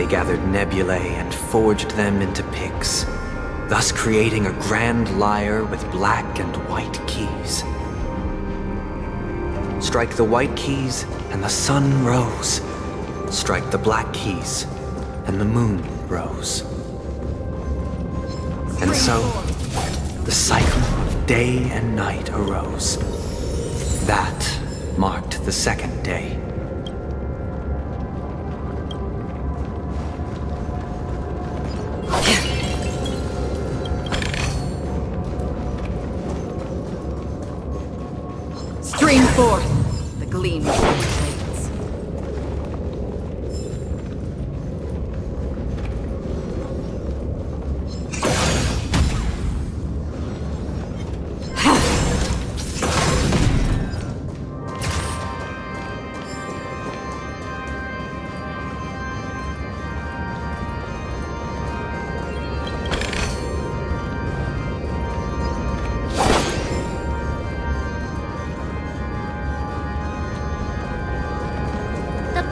gathered nebulae and forged them into picks, thus creating a grand lyre with black and white keys. Strike the white keys, and the sun rose. Strike the black keys, and the moon rose. And so, the cycle of day and night arose. That marked the second day. Stream forth the gleam of the blades.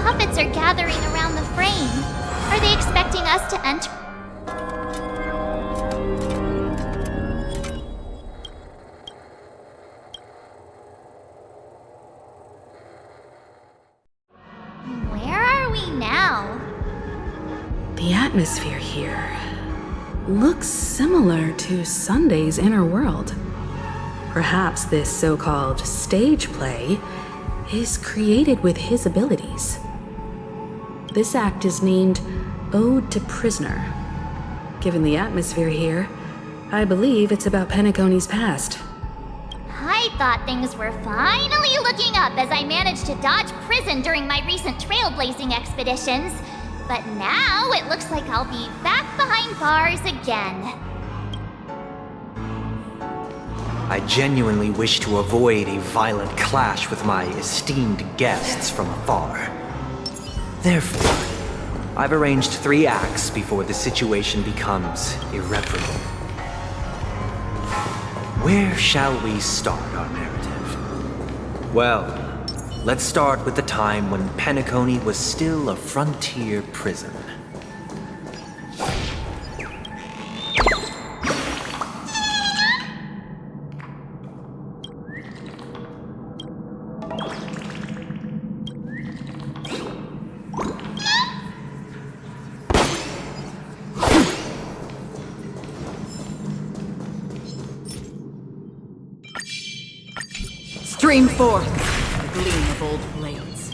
Puppets are gathering around the frame. Are they expecting us to enter? Where are we now? The atmosphere here looks similar to Sunday's inner world. Perhaps this so-called stage play is created with his abilities. This act is named Ode to Prisoner. Given the atmosphere here, I believe it's about Penacony's past. I thought things were finally looking up as I managed to dodge prison during my recent trailblazing expeditions. But now it looks like I'll be back behind bars again. I genuinely wish to avoid a violent clash with my esteemed guests from afar. Therefore, I've arranged 3 acts before the situation becomes irreparable. Where shall we start our narrative? Well, let's start with the time when Penacony was still a frontier prison. Stream forth the gleam of old blades.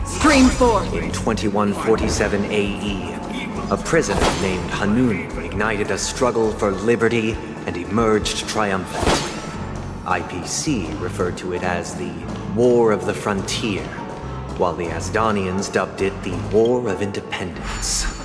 Stream forth. In 2147 AE, a prisoner named Hanun ignited a struggle for liberty and emerged triumphant. IPC referred to it as the War of the Frontier, while the Asdanians dubbed it the War of Independence.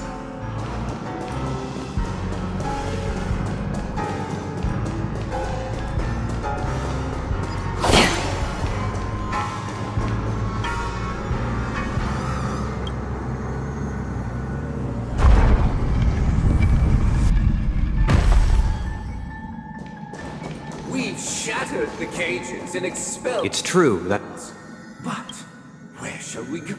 We've shattered the cages and expelled... It's true that... But where shall we go?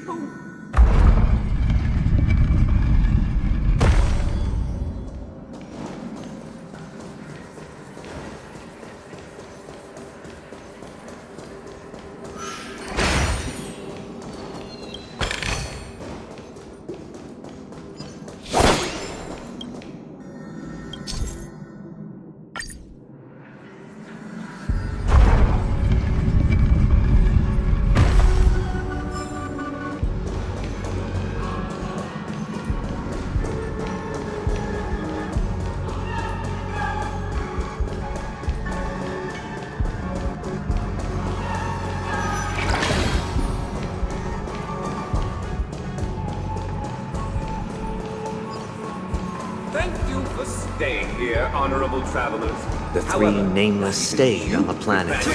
staying here, honorable travelers. The three However, nameless stayed on the planet,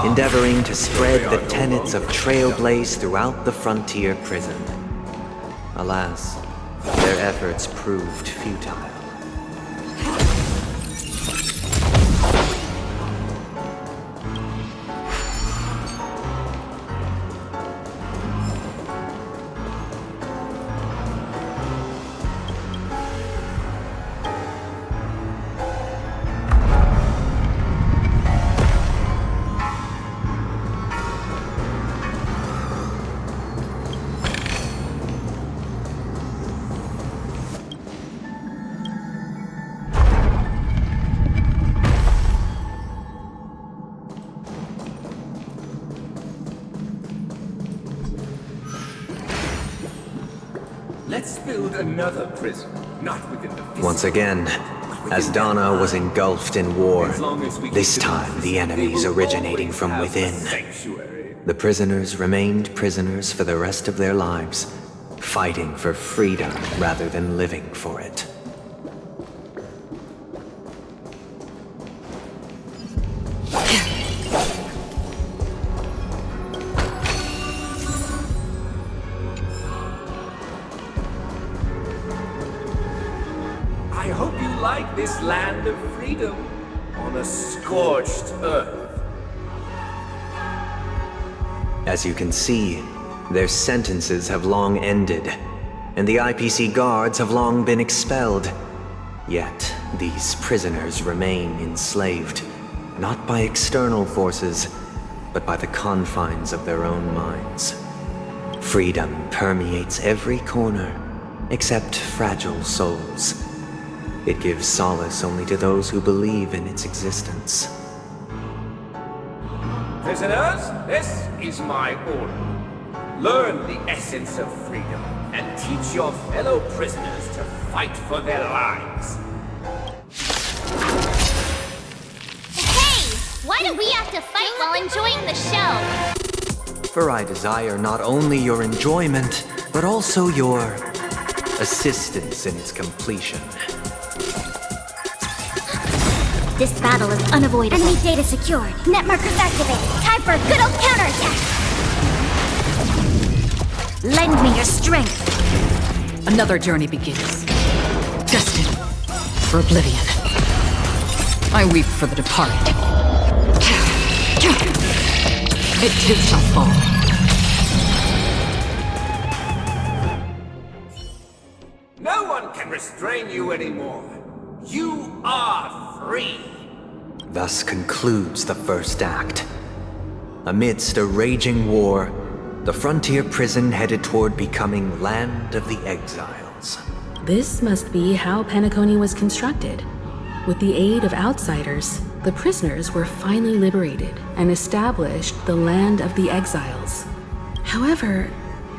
endeavoring to spread the tenets of Trailblaze throughout the frontier prison. Alas, their efforts proved futile. let's build another prison, not within the Once again, as Donna was engulfed in war, this time the enemies originating from within. The prisoners remained prisoners for the rest of their lives, fighting for freedom rather than living for it. I hope you like this land of freedom on a scorched earth. As you can see, their sentences have long ended, and the IPC guards have long been expelled. Yet, these prisoners remain enslaved, not by external forces, but by the confines of their own minds. Freedom permeates every corner, except fragile souls. It gives solace only to those who believe in its existence. Prisoners, this is my order. Learn the essence of freedom and teach your fellow prisoners to fight for their lives. Hey! Why do we have to fight while enjoying the show? For I desire not only your enjoyment, but also your assistance in its completion. This battle is unavoidable. Enemy data secured. Net markers activated. Time for a good old counterattack. Lend me your strength. Another journey begins. Destined for oblivion. I weep for the departed. It too shall fall. No one can restrain you anymore. You are free. Thus concludes the first act. Amidst a raging war, the frontier prison headed toward becoming Land of the Exiles. This must be how Penacony was constructed. With the aid of outsiders, the prisoners were finally liberated and established the Land of the Exiles. However,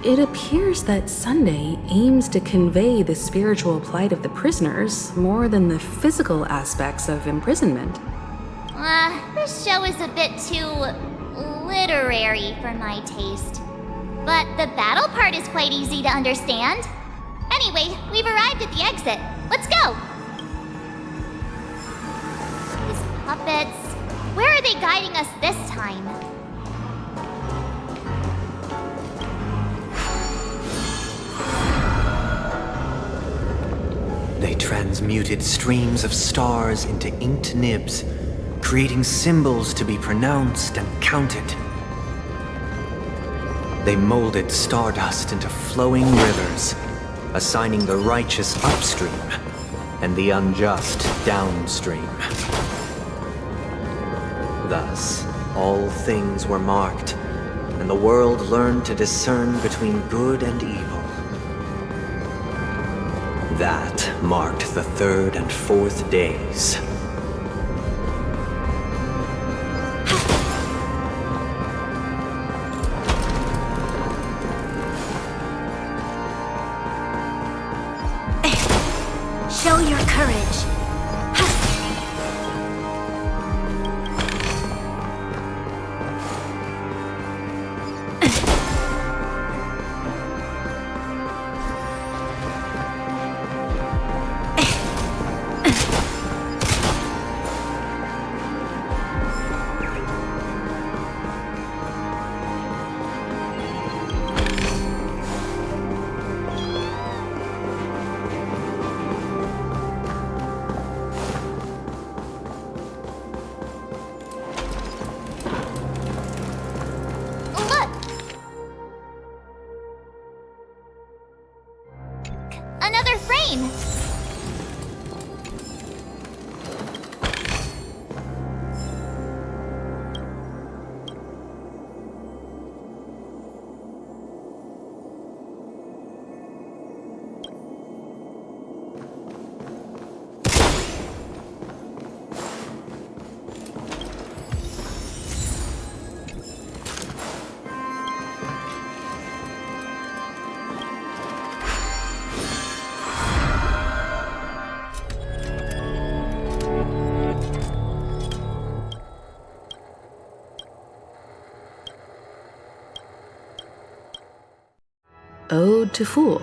it appears that Sunday aims to convey the spiritual plight of the prisoners more than the physical aspects of imprisonment. This show is a bit too literary for my taste. But the battle part is quite easy to understand. Anyway, we've arrived at the exit. Let's go! These puppets... Where are they guiding us this time? They transmuted streams of stars into inked nibs, creating symbols to be pronounced and counted. They molded stardust into flowing rivers, assigning the righteous upstream and the unjust downstream. Thus, all things were marked, and the world learned to discern between good and evil. That marked the third and fourth days. Show your courage. fine. Ode to Fool.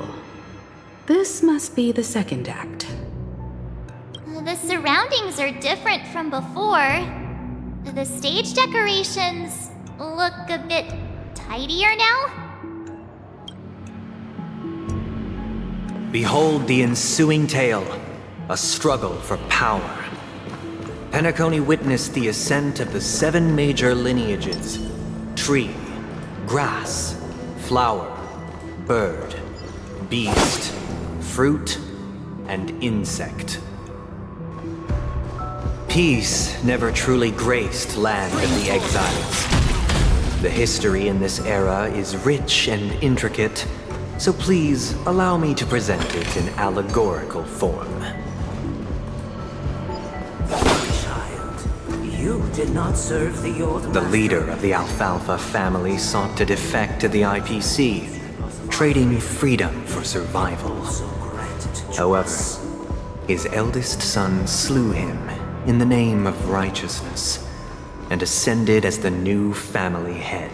This must be the second act. The surroundings are different from before. The stage decorations look a bit tidier now. Behold the ensuing tale, a struggle for power. Penacony witnessed the ascent of the 7 major lineages: tree, grass, flower, bird, beast, fruit, and insect. Peace never truly graced land of the exiles. The history in this era is rich and intricate, so please allow me to present it in allegorical form. Child, you did not serve the old The leader of the Alfalfa family sought to defect to the IPC, trading freedom for survival. However, his eldest son slew him in the name of righteousness and ascended as the new family head.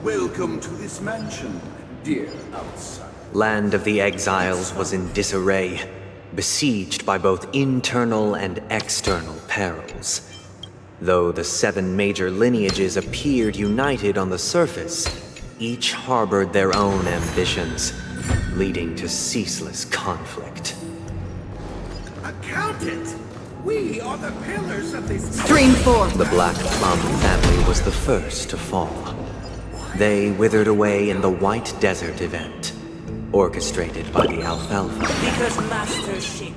Welcome to this mansion, dear outsider. Land of the Exiles was in disarray, besieged by both internal and external perils. Though the 7 major lineages appeared united on the surface, each harbored their own ambitions, leading to ceaseless conflict. Accountant! We are the pillars of this... Stream 4. The Black Plum family was the first to fall. They withered away in the White Desert event, orchestrated by the Alfalfa. Because Master shit.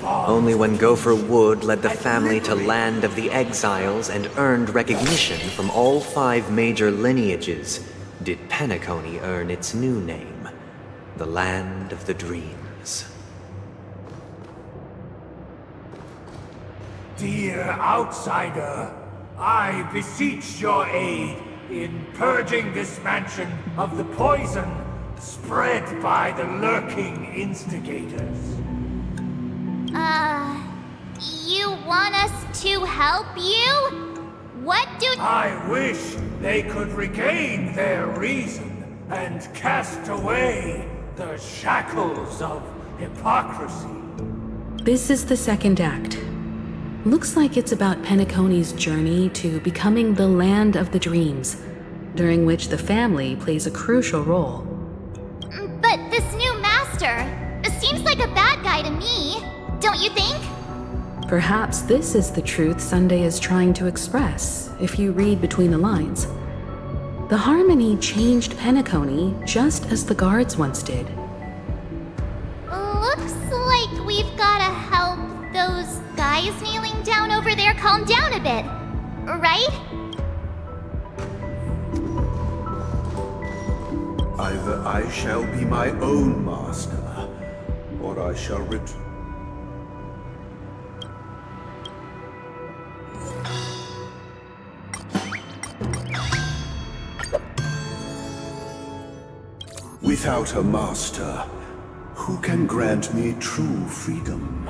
Only when Gopher Wood led the family to Land of the Exiles and earned recognition from all 5 major lineages did Penacony earn its new name, the Land of the Dreams. Dear outsider, I beseech your aid in purging this mansion of the poison spread by the lurking instigators. You want us to help you? What do... I wish they could regain their reason and cast away the shackles of hypocrisy. This is the second act. Looks like it's about Penacony's journey to becoming the land of the dreams, during which the family plays a crucial role. But this new master seems like a bad guy to me, don't you think? Perhaps this is the truth Sunday is trying to express, if you read between the lines. The Harmony changed Penacony just as the guards once did. Looks like we've gotta help those guys kneeling down over there calm down a bit, right? Either I shall be my own master, or I shall return. Without a master, who can grant me true freedom?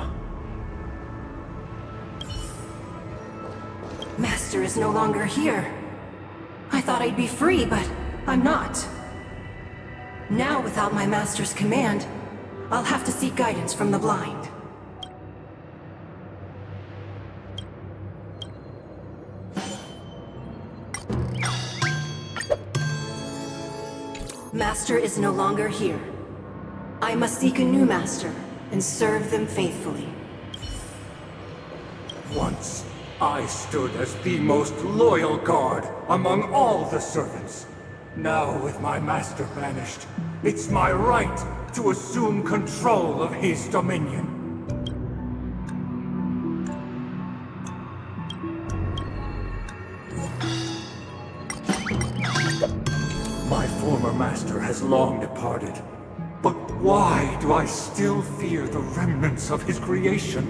Master is no longer here. I thought I'd be free, but I'm not. Now, without my master's command, I'll have to seek guidance from the blind. Master is no longer here. I must seek a new master and serve them faithfully. Once, I stood as the most loyal guard among all the servants. Now, with my master banished, it's my right to assume control of his dominion. My former master has long departed, but why do I still fear the remnants of his creation?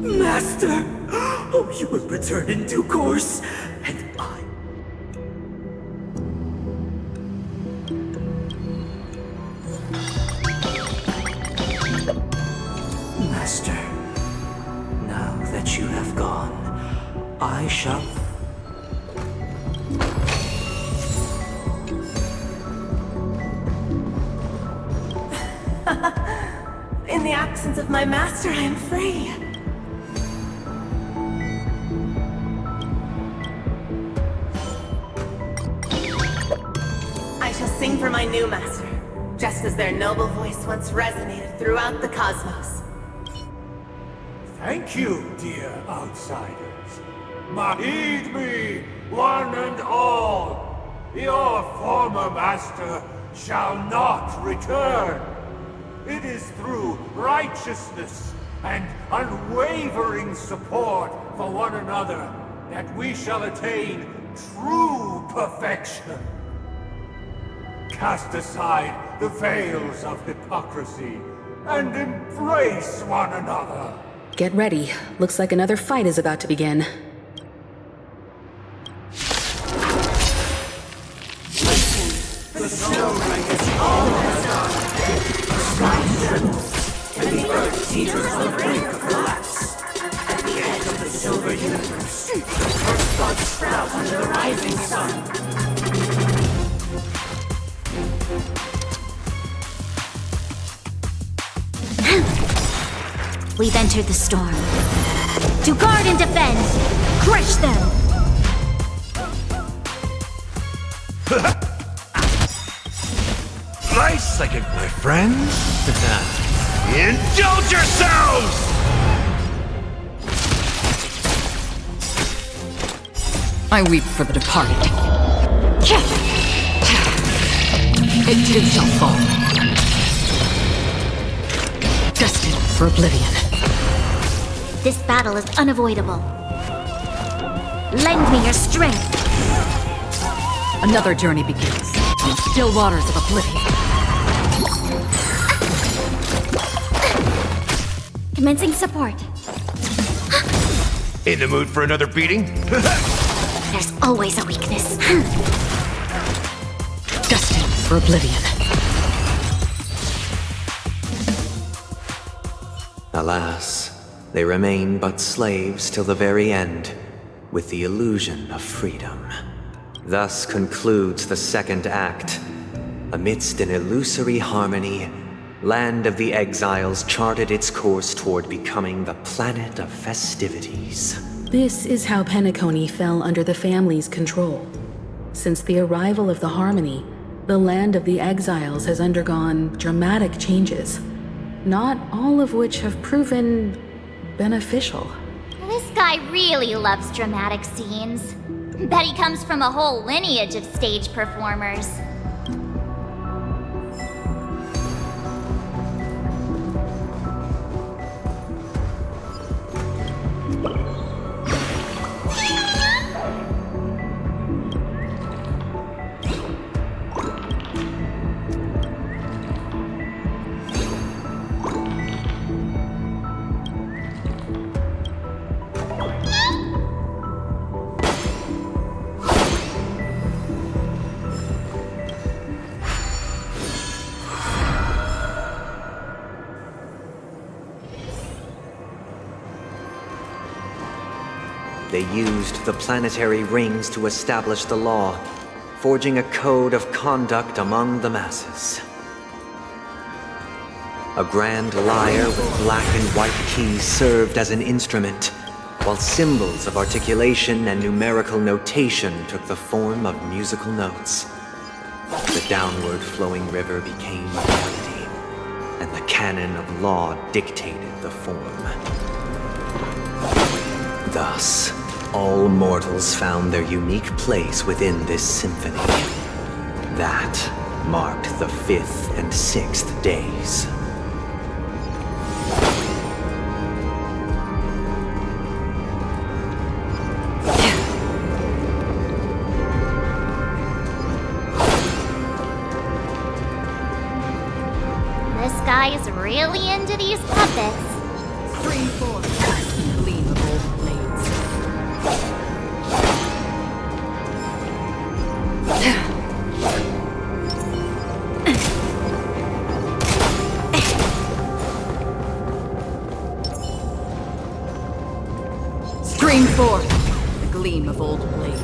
Master! Oh, you will return in due course, and I... Master, now that you have gone, I shall... In the absence of my master, I am free. I shall sing for my new master, just as their noble voice once resonated throughout the cosmos. Thank you, dear outsiders. Heed me, one and all. Your former master shall not return. It is through righteousness and unwavering support for one another that we shall attain true perfection. Cast aside the veils of hypocrisy and embrace one another. Get ready. Looks like another fight is about to begin. The snow is almost gone. And the earth teeters on the brink of collapse. At the edge of the silver universe, the first buds sprout under the rising sun. We've entered the storm. To guard and defend! Crush them! Nice second, my friends. Indulge yourselves! I weep for the departed. It too shall fall. Destined for oblivion. This battle is unavoidable. Lend me your strength! Another journey begins in the still waters of oblivion. Commencing support. In the mood for another beating? There's always a weakness. Destined for oblivion. Alas, they remain but slaves till the very end, with the illusion of freedom. Thus concludes the second act. Amidst an illusory harmony, Land of the Exiles charted its course toward becoming the planet of festivities. This is how Penacony fell under the family's control. Since the arrival of the Harmony, the Land of the Exiles has undergone dramatic changes, not all of which have proven beneficial. This guy really loves dramatic scenes. Bet he comes from a whole lineage of stage performers. They used the planetary rings to establish the law, forging a code of conduct among the masses. A grand lyre with black and white keys served as an instrument, while symbols of articulation and numerical notation took the form of musical notes. The downward flowing river became a melody, and the canon of law dictated the form. Thus, all mortals found their unique place within this symphony. That marked the 5th and 6th days. This guy is really into these puppets. 3-4. Gleam of old blades. Stream forth, the gleam of old blades.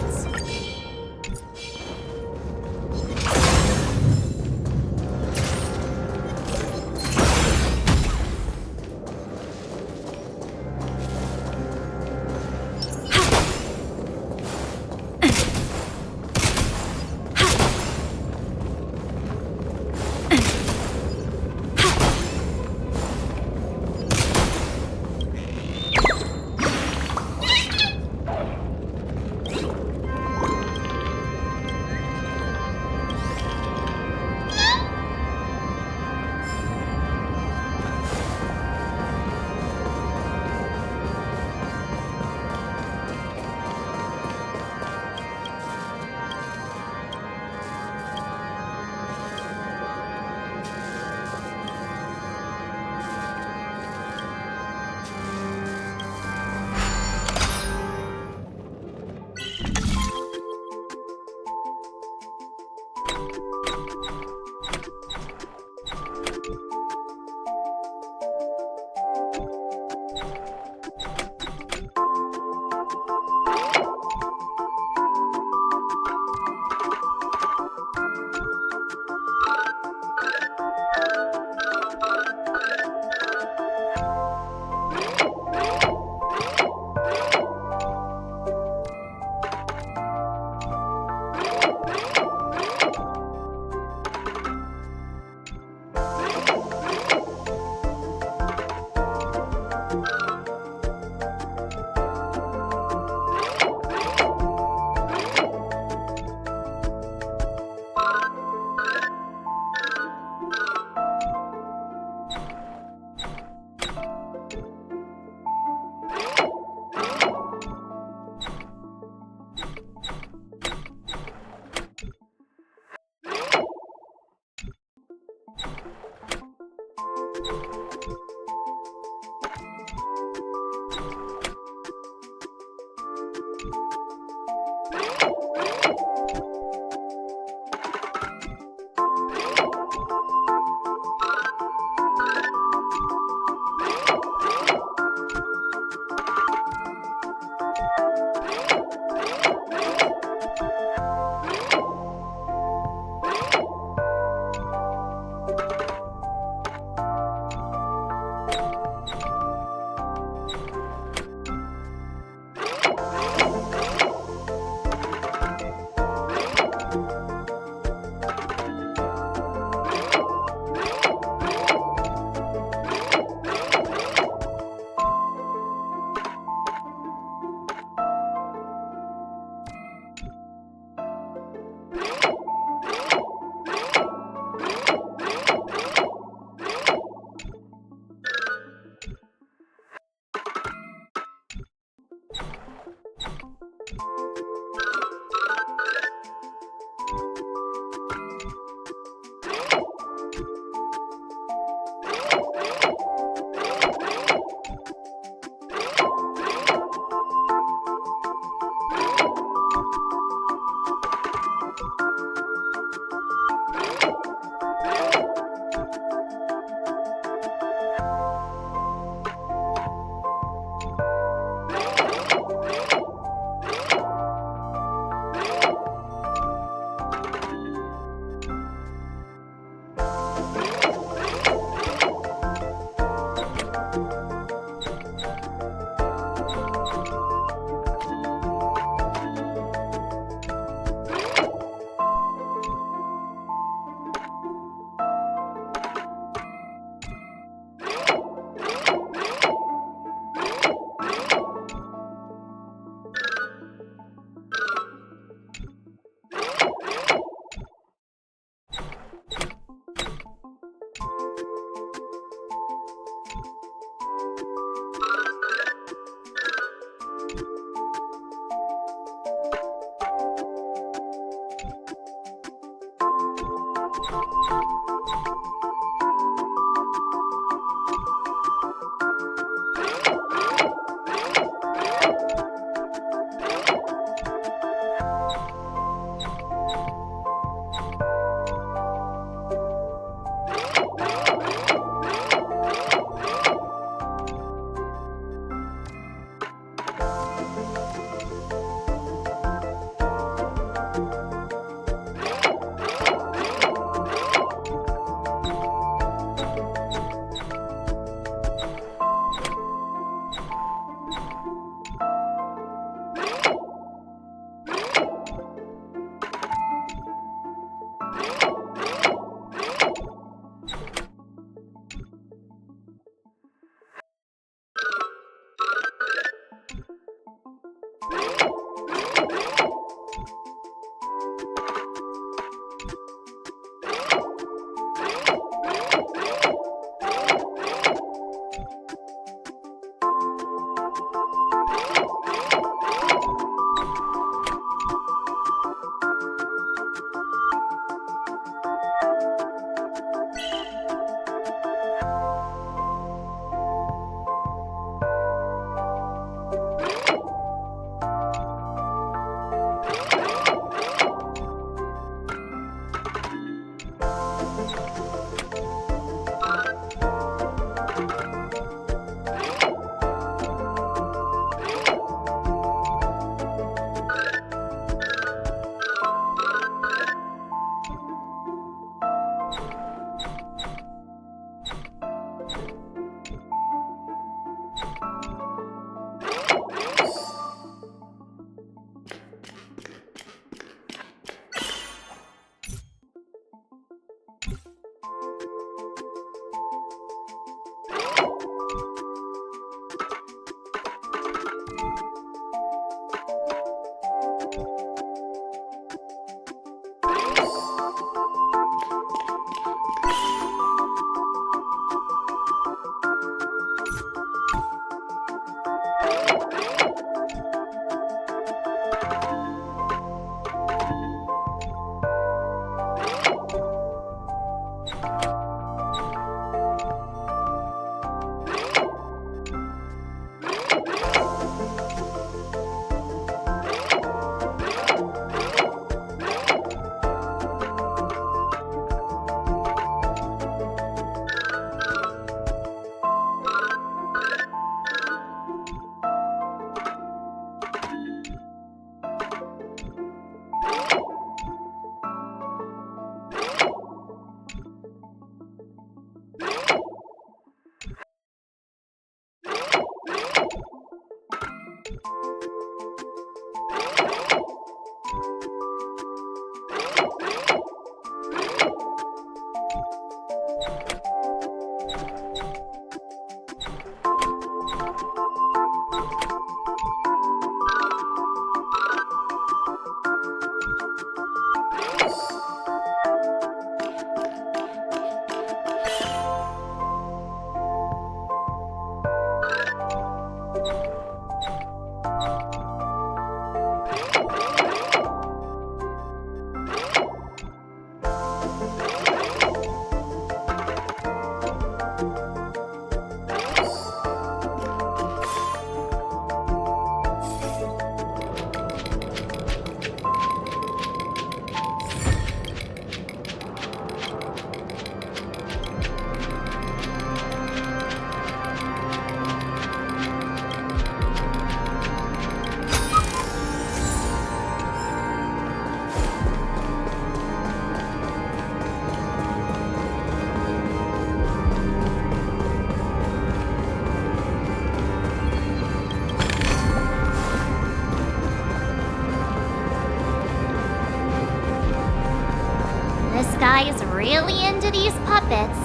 really into these puppets.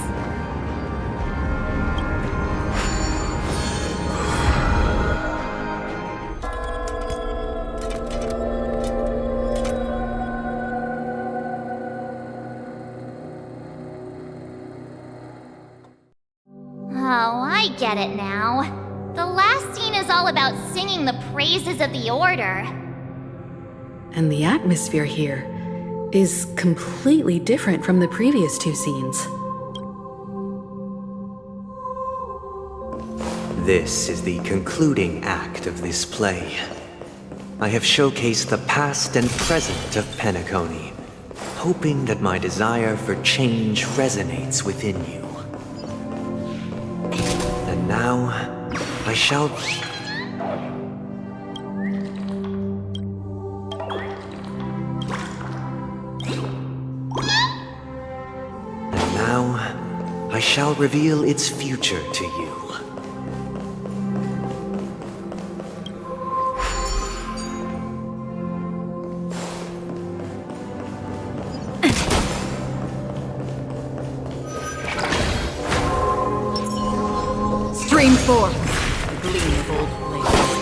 Oh, I get it now. The last scene is all about singing the praises of the Order. And the atmosphere here is completely different from the previous two scenes. This is the concluding act of this play. I have showcased the past and present of Penacony, hoping that my desire for change resonates within you. And now, I shall... And now, I shall reveal its future to you. Stream 4. The gleam of old blades.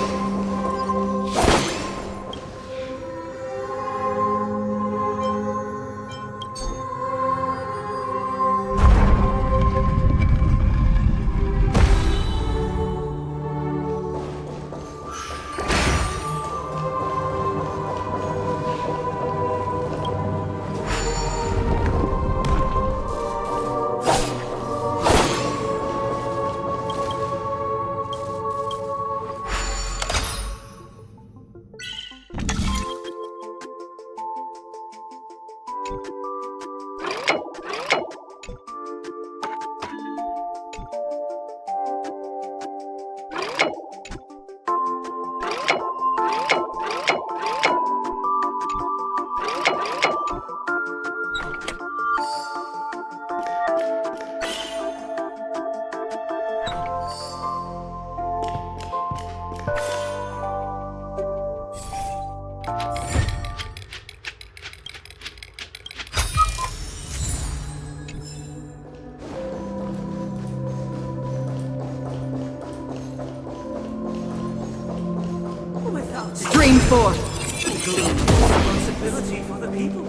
Stream 4. Responsibility for the people.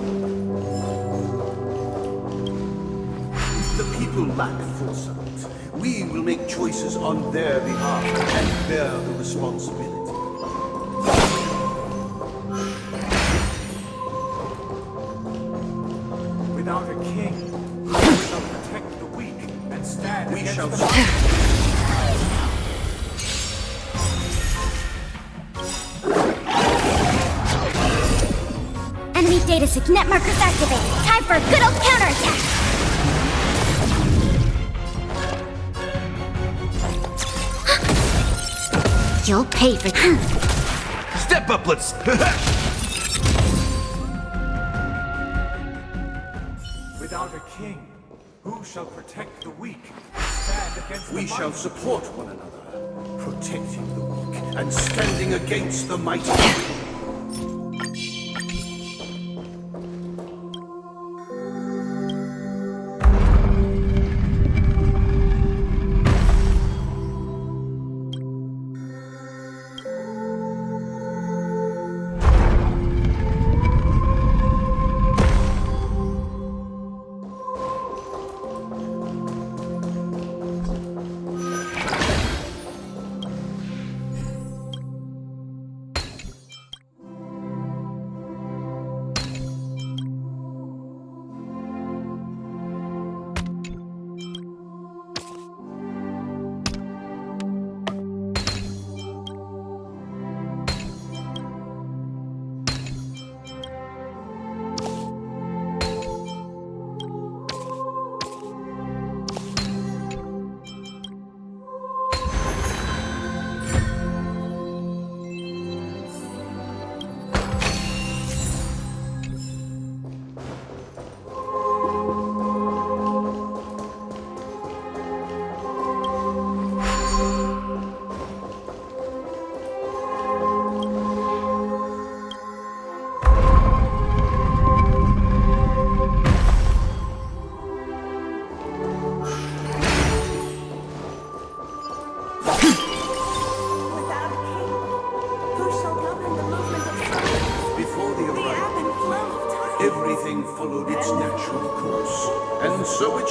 The people lack foresight. We will make choices on their behalf and bear the responsibility. Without a king, we shall protect the weak and stand against the mighty. Enemy data net markers activated. Time for a good old counterattack. You'll pay for that. Step up, let's... Without a king, who shall protect the weak and stand against the We mighty? shall support one another, protecting the weak and standing against the mighty.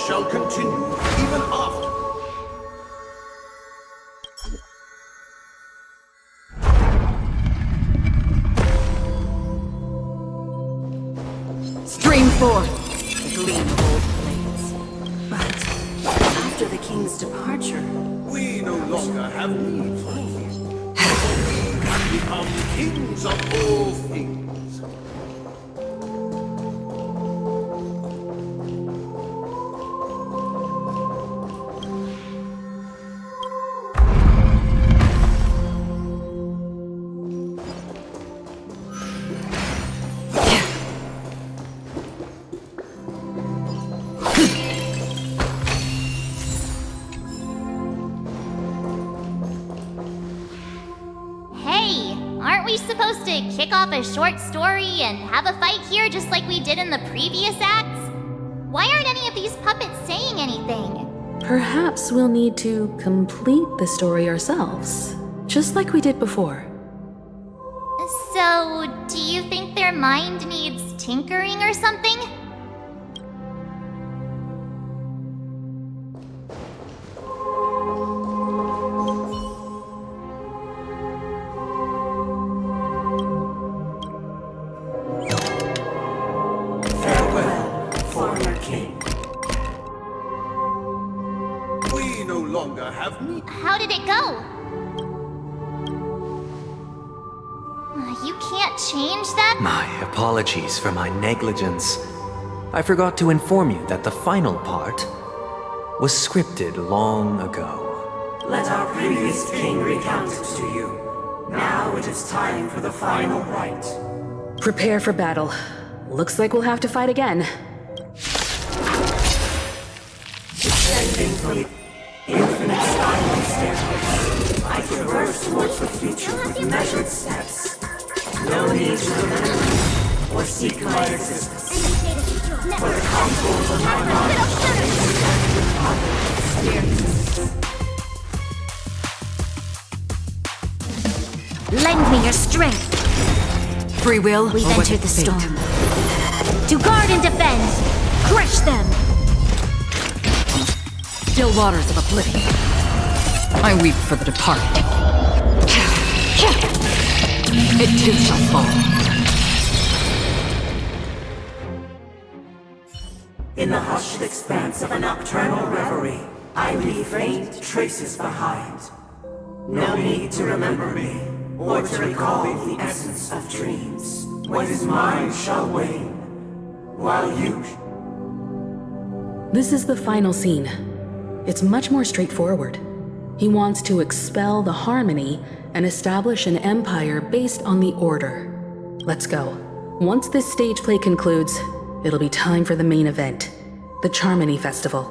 shall continue even after. Stream forth the gleam of old blades. But after the king's departure, We no longer have need for you. We become kings of all things. Hey, aren't we supposed to kick off a short story and have a fight here just like we did in the previous acts? Why aren't any of these puppets saying anything? Perhaps we'll need to complete the story ourselves, just like we did before. So, do you think their mind needs tinkering or something? Farewell, former king. We no longer have need. How did it go? You can't change that? My apologies for my negligence. I forgot to inform you that the final part was scripted long ago. Let our previous king recount it to you. Now it is time for the final rite. Prepare for battle. Looks like we'll have to fight again. Descending from the infinite spiral staircase, I traverse towards the future with measured steps. No need to remember or seek my existence. For the contours of my Lend me your strength. Free will. We've or entered with the fate? storm. To guard and defend! Crush them! Still waters of oblivion. I weep for the departed. It too shall fall. In the hushed expanse of a nocturnal reverie, I leave faint traces behind. No need to remember me, or to recall the essence of dreams. What is mine shall wane, while you... This is the final scene. It's much more straightforward. He wants to expel the harmony and establish an empire based on the order. Let's go. Once this stage play concludes, it'll be time for the main event, the Charmony Festival.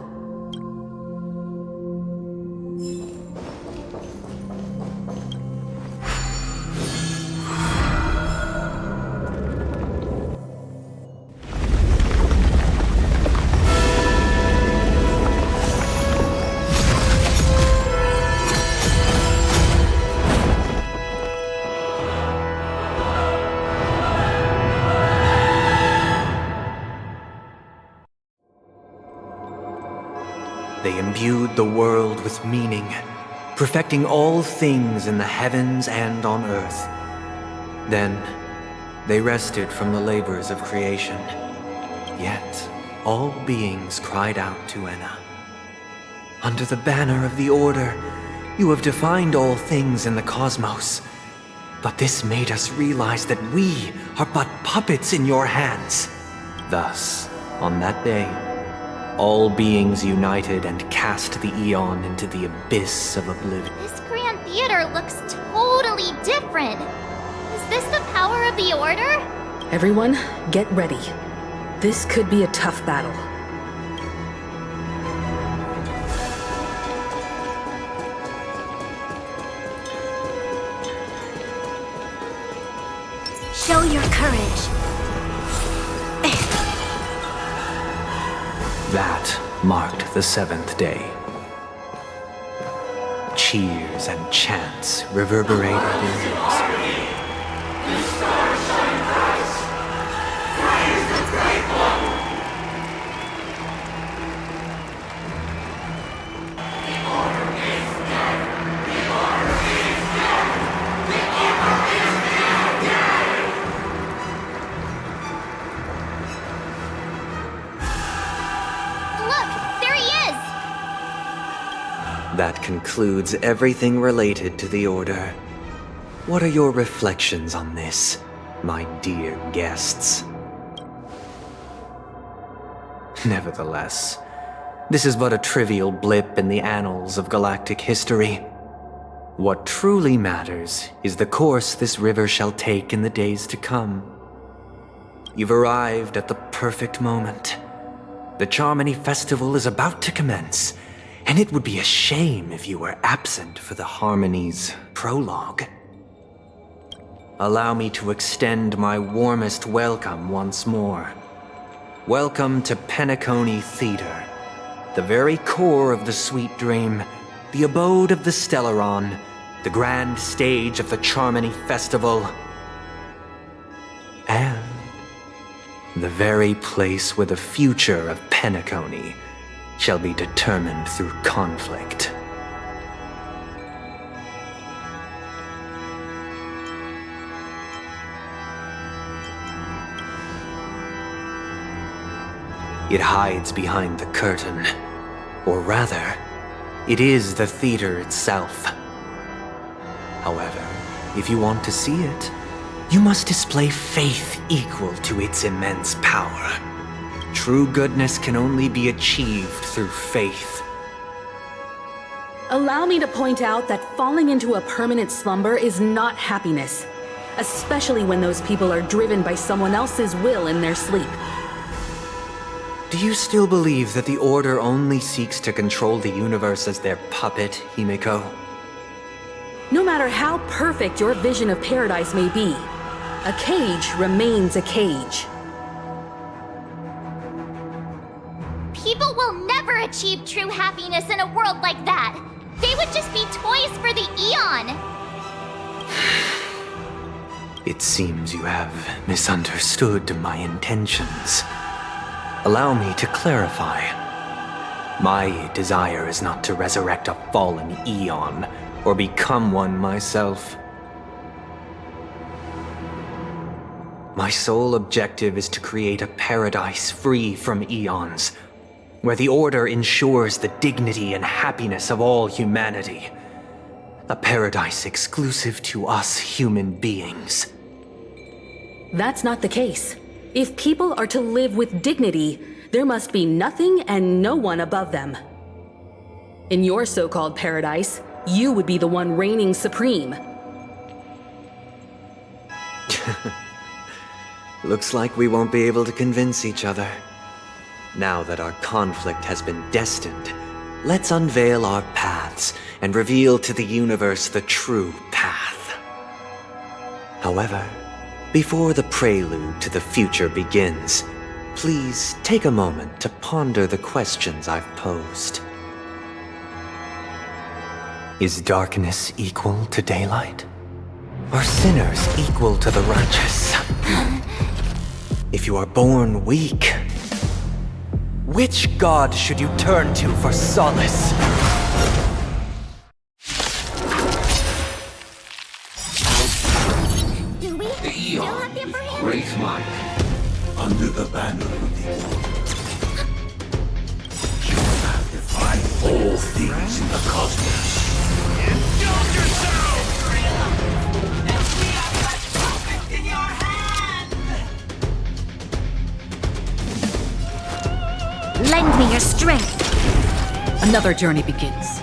They imbued the world with meaning, perfecting all things in the heavens and on earth. Then, they rested from the labors of creation. Yet, all beings cried out to Enna. Under the banner of the Order, you have defined all things in the cosmos. But this made us realize that we are but puppets in your hands. Thus, on that day, all beings united and cast the Eon into the abyss of oblivion. This grand theater looks totally different. Is this the power of the Order? Everyone, get ready. This could be a tough battle. Show your courage. That marked the seventh day. Cheers and chants reverberated in unison. That concludes everything related to the Order. What are your reflections on this, my dear guests? Nevertheless, this is but a trivial blip in the annals of galactic history. What truly matters is the course this river shall take in the days to come. You've arrived at the perfect moment. The Charmony Festival is about to commence, and it would be a shame if you were absent for the Harmony's prologue. Allow me to extend my warmest welcome once more. Welcome to Penacony Theater, the very core of the Sweet Dream, the abode of the Stellaron, the grand stage of the Charmony Festival, and the very place where the future of Penacony shall be determined through conflict. It hides behind the curtain, or rather, it is the theater itself. However, if you want to see it, you must display faith equal to its immense power. True goodness can only be achieved through faith. Allow me to point out that falling into a permanent slumber is not happiness, especially when those people are driven by someone else's will in their sleep. Do you still believe that the Order only seeks to control the universe as their puppet, Himiko? No matter how perfect your vision of paradise may be, a cage remains a cage. People will never achieve true happiness in a world like that. They would just be toys for the Eon. It seems you have misunderstood my intentions. Allow me to clarify. My desire is not to resurrect a fallen Eon, or become one myself. My sole objective is to create a paradise free from Eons, where the Order ensures the dignity and happiness of all humanity. A paradise exclusive to us human beings. That's not the case. If people are to live with dignity, there must be nothing and no one above them. In your so-called paradise, you would be the one reigning supreme. Looks like we won't be able to convince each other. Now that our conflict has been destined, let's unveil our paths and reveal to the universe the true path. However, before the prelude to the future begins, please take a moment to ponder the questions I've posed. Is darkness equal to daylight? Are sinners equal to the righteous? If you are born weak, which god should you turn to for solace? Do we The still Eon have the upper hand? great might, under the banner of the Order, shall magnify all things in the cosmos. Indulge yourself! Lend me your strength. Another journey begins.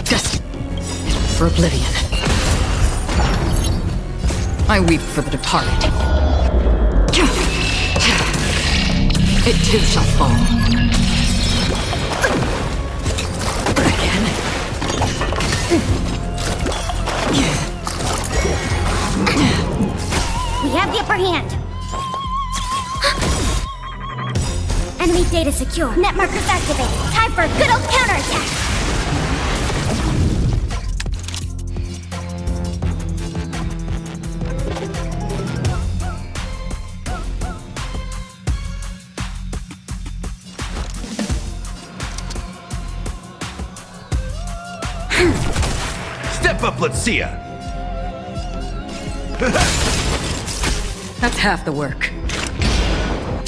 Destined for oblivion. I weep for the departed. It too shall fall. Again. We have the upper hand. Enemy data secure. Net markers activated. Time for a good old counterattack. Step up, let's see ya! That's half the work.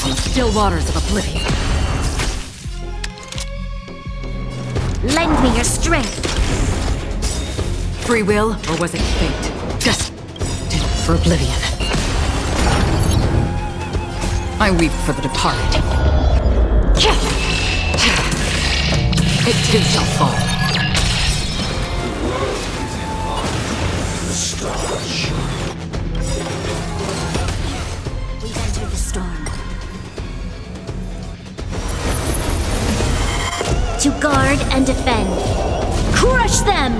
On the still waters of oblivion. Lend me your strength. Free will, or was it fate? Destined for oblivion. I weep for the departed. It too shall fall. We've entered the storm. To guard and defend. Crush them!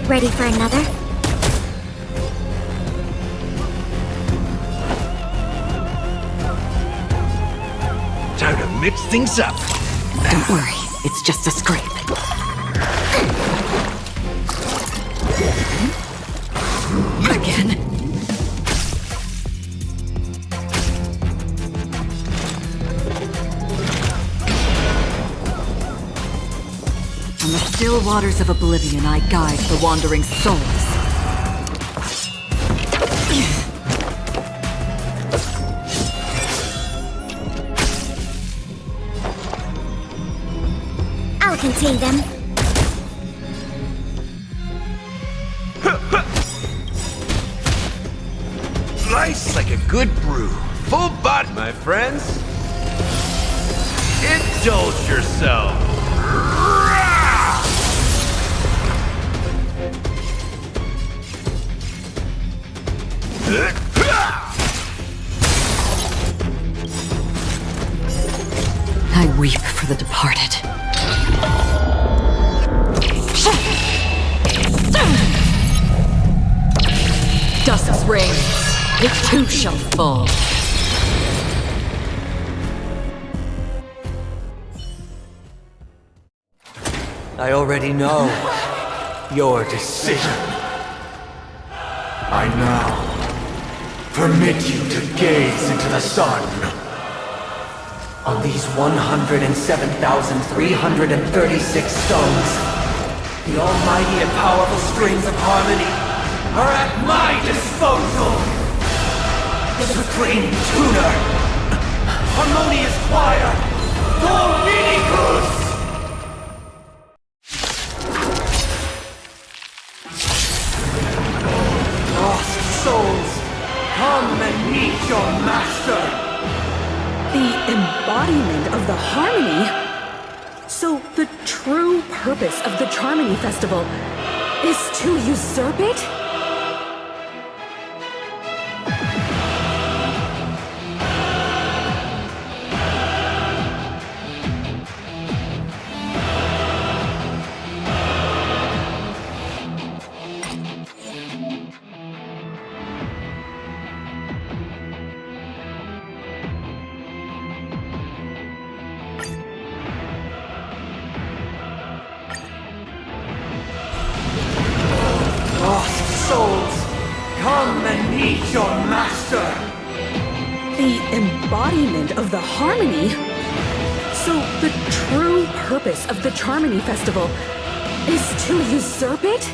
Ready for another? Time to mix things up. Don't worry, it's just a scrape. Again. On the still waters of oblivion, I guide the wandering souls. I'll contain them. Slice like a good brew. Full body, my friends. Indulge yourself. I weep for the departed. Dust's reign, it too shall fall. I already know your decision. I now permit you to gaze into the sun. On these 107,336 stones, the almighty and powerful strings of harmony are at my disposal! The supreme tuner! Harmonious choir! Dominicus! Lost souls, come and meet your master! The embodiment of the harmony? So the true purpose of the Charmony Festival is to usurp it? Lost souls, come and meet your master! The embodiment of the harmony? So the true purpose of the Charmony Festival is to usurp it?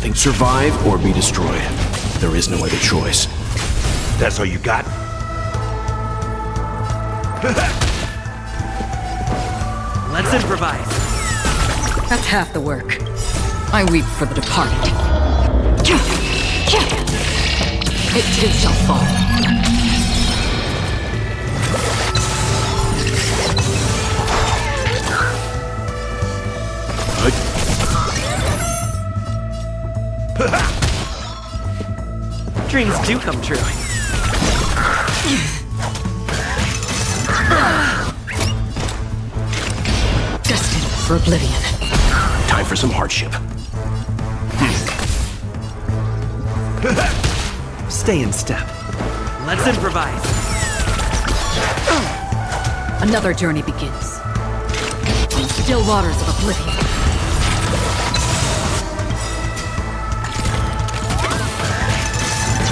nothing. Survive or be destroyed. There is no other choice. That's all you got? Let's improvise. That's half the work. I weep for the departed. It too shall fall. Dreams do come true. Destined for oblivion. Time for some hardship. Stay in step. Let's improvise. Another journey begins. On the still waters of oblivion.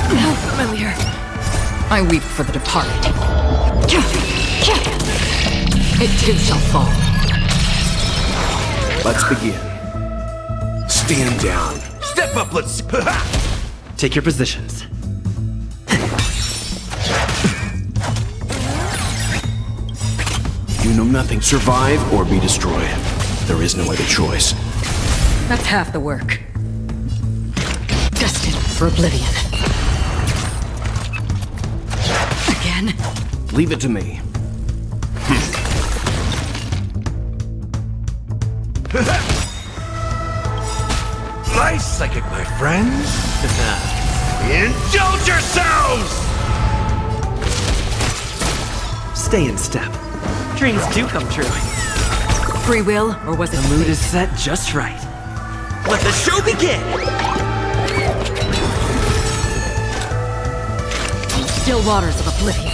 How familiar. I weep for the departed. It too shall fall. Let's begin. Stand down. Step up, let's... Take your positions. You know nothing. Survive or be destroyed. There is no other choice. That's half the work. Destined for oblivion. Again? Leave it to me. Nice psychic, my friends. Indulge yourselves! Stay in step. Dreams do come true. Free will, or was it The mood fate? is set just right. Let the show begin! Still waters of oblivion.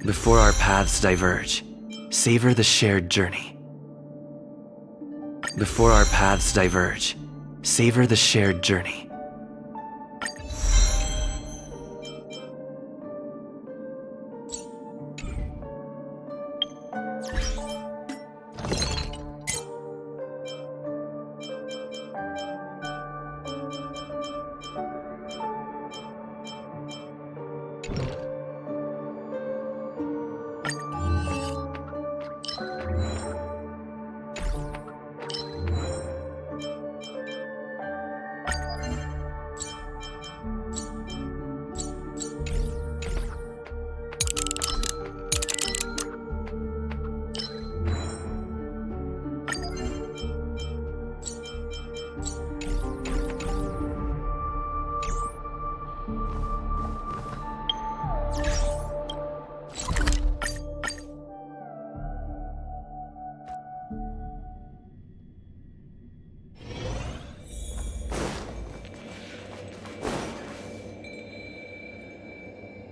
Before our paths diverge, savor the shared journey. Before our paths diverge, savor the shared journey.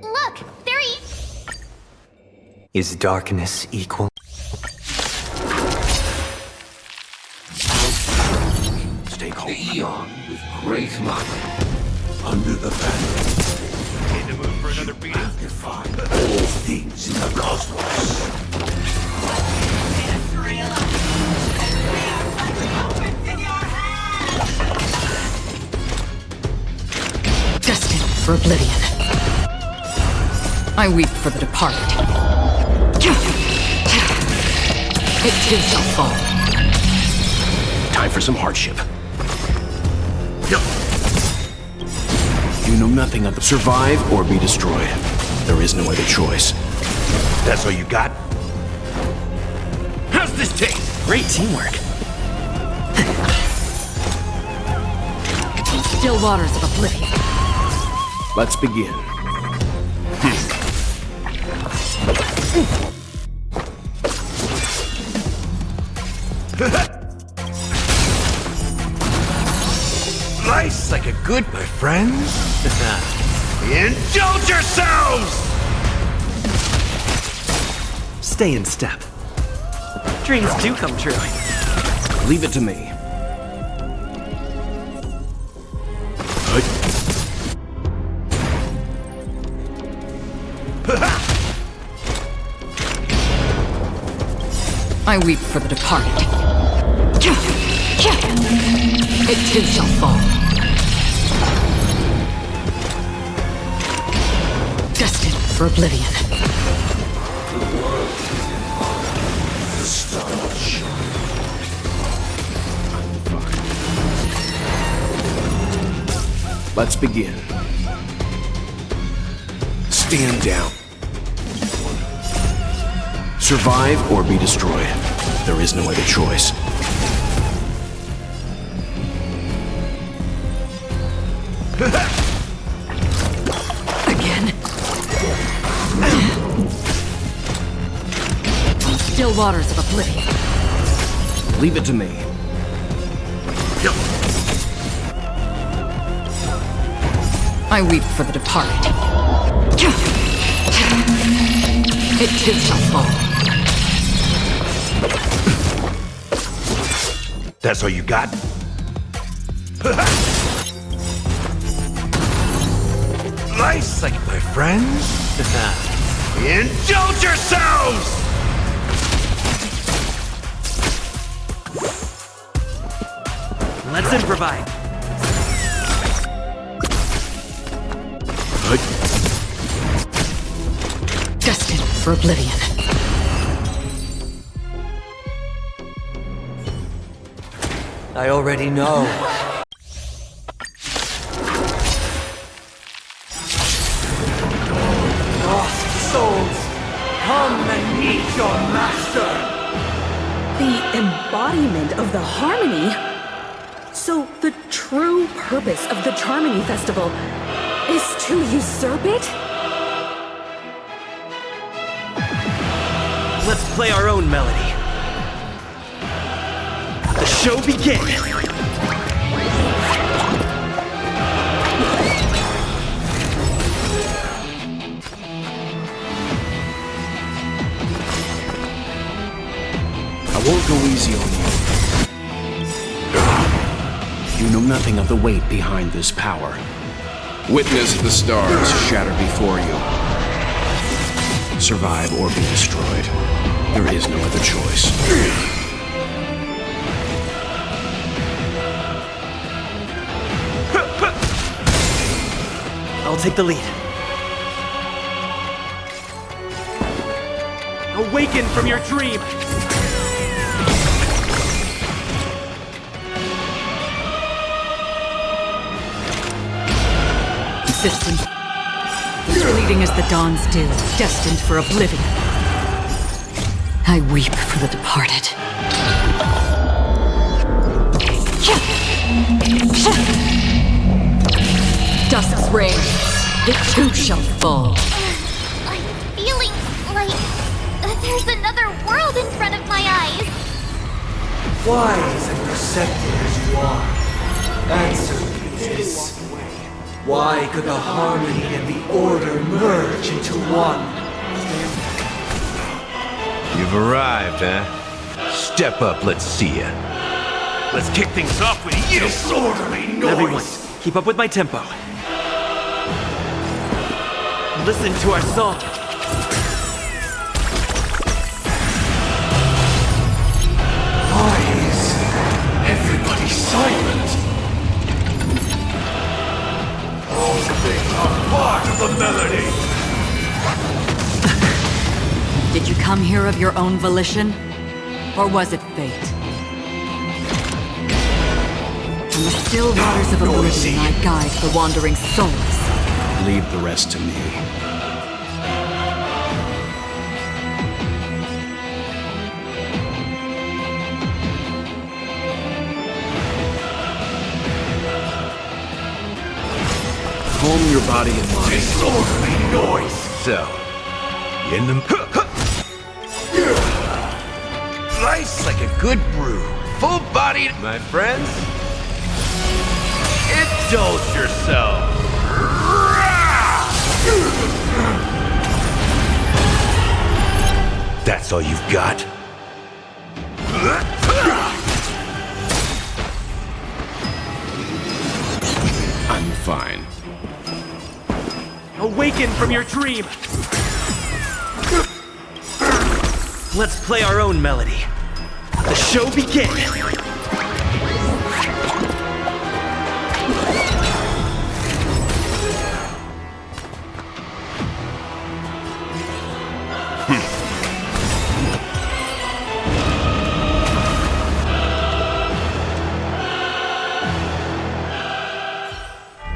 Look, there he... Is darkness equal? Stay calm. The Eon with great might. Under the banner. In the mood for another beating? Magnify all things in the cosmos. Destined for oblivion. I weep for the departed. It too shall fall. Time for some hardship. You know nothing of the survive or be destroyed. There is no other choice. That's all you got? How's this taste? Great teamwork. Still waters of oblivion. Let's begin. Nice like a good, my friends. Indulge yourselves! Stay in step. Dreams do come true. Leave it to me. I weep for the departed. It too shall fall. Destined for oblivion. The stars shine. Let's begin. Stand down. Survive or be destroyed. There is no other choice. Again. Still waters of oblivion. Leave it to me. I weep for the departed. It too shall fall. That's all you got? Nice, like my friends. Indulge yourselves! Let's improvise. Destined for oblivion. I already know. Lost souls, come and meet your master! The embodiment of the harmony? So the true purpose of the Charmony Festival is to usurp it? Let's play our own melody. The show begins! I won't go easy on you. You know nothing of the weight behind this power. Witness the stars shatter before you. Survive or be destroyed. There is no other choice. I'll take the lead. Awaken from your dream! Existence. Fleeting as the dawn's dew, destined for oblivion. I weep for the departed. Dusk's reign, it too shall fall. I'm feeling like there's another world in front of my eyes. Wise and perceptive as you are, answer me this. Why could the harmony and the order merge into one? You've arrived, huh? Step up, let's see ya. Let's kick things off with you! Disorderly noise! Everyone, keep up with my tempo. Listen to our song. Why is everybody silent? All things are part of the melody! Did you come here of your own volition? Or was it fate? From the still waters of oblivion, I guide the wandering souls. Leave the rest to me. Calm your body and mind. Disorderly noise! So, you in the... Nice like a good brew. Full-bodied, my friends. Indulge yourself. That's all you've got? I'm fine. Awaken from your dream! Let's play our own melody. The show begin!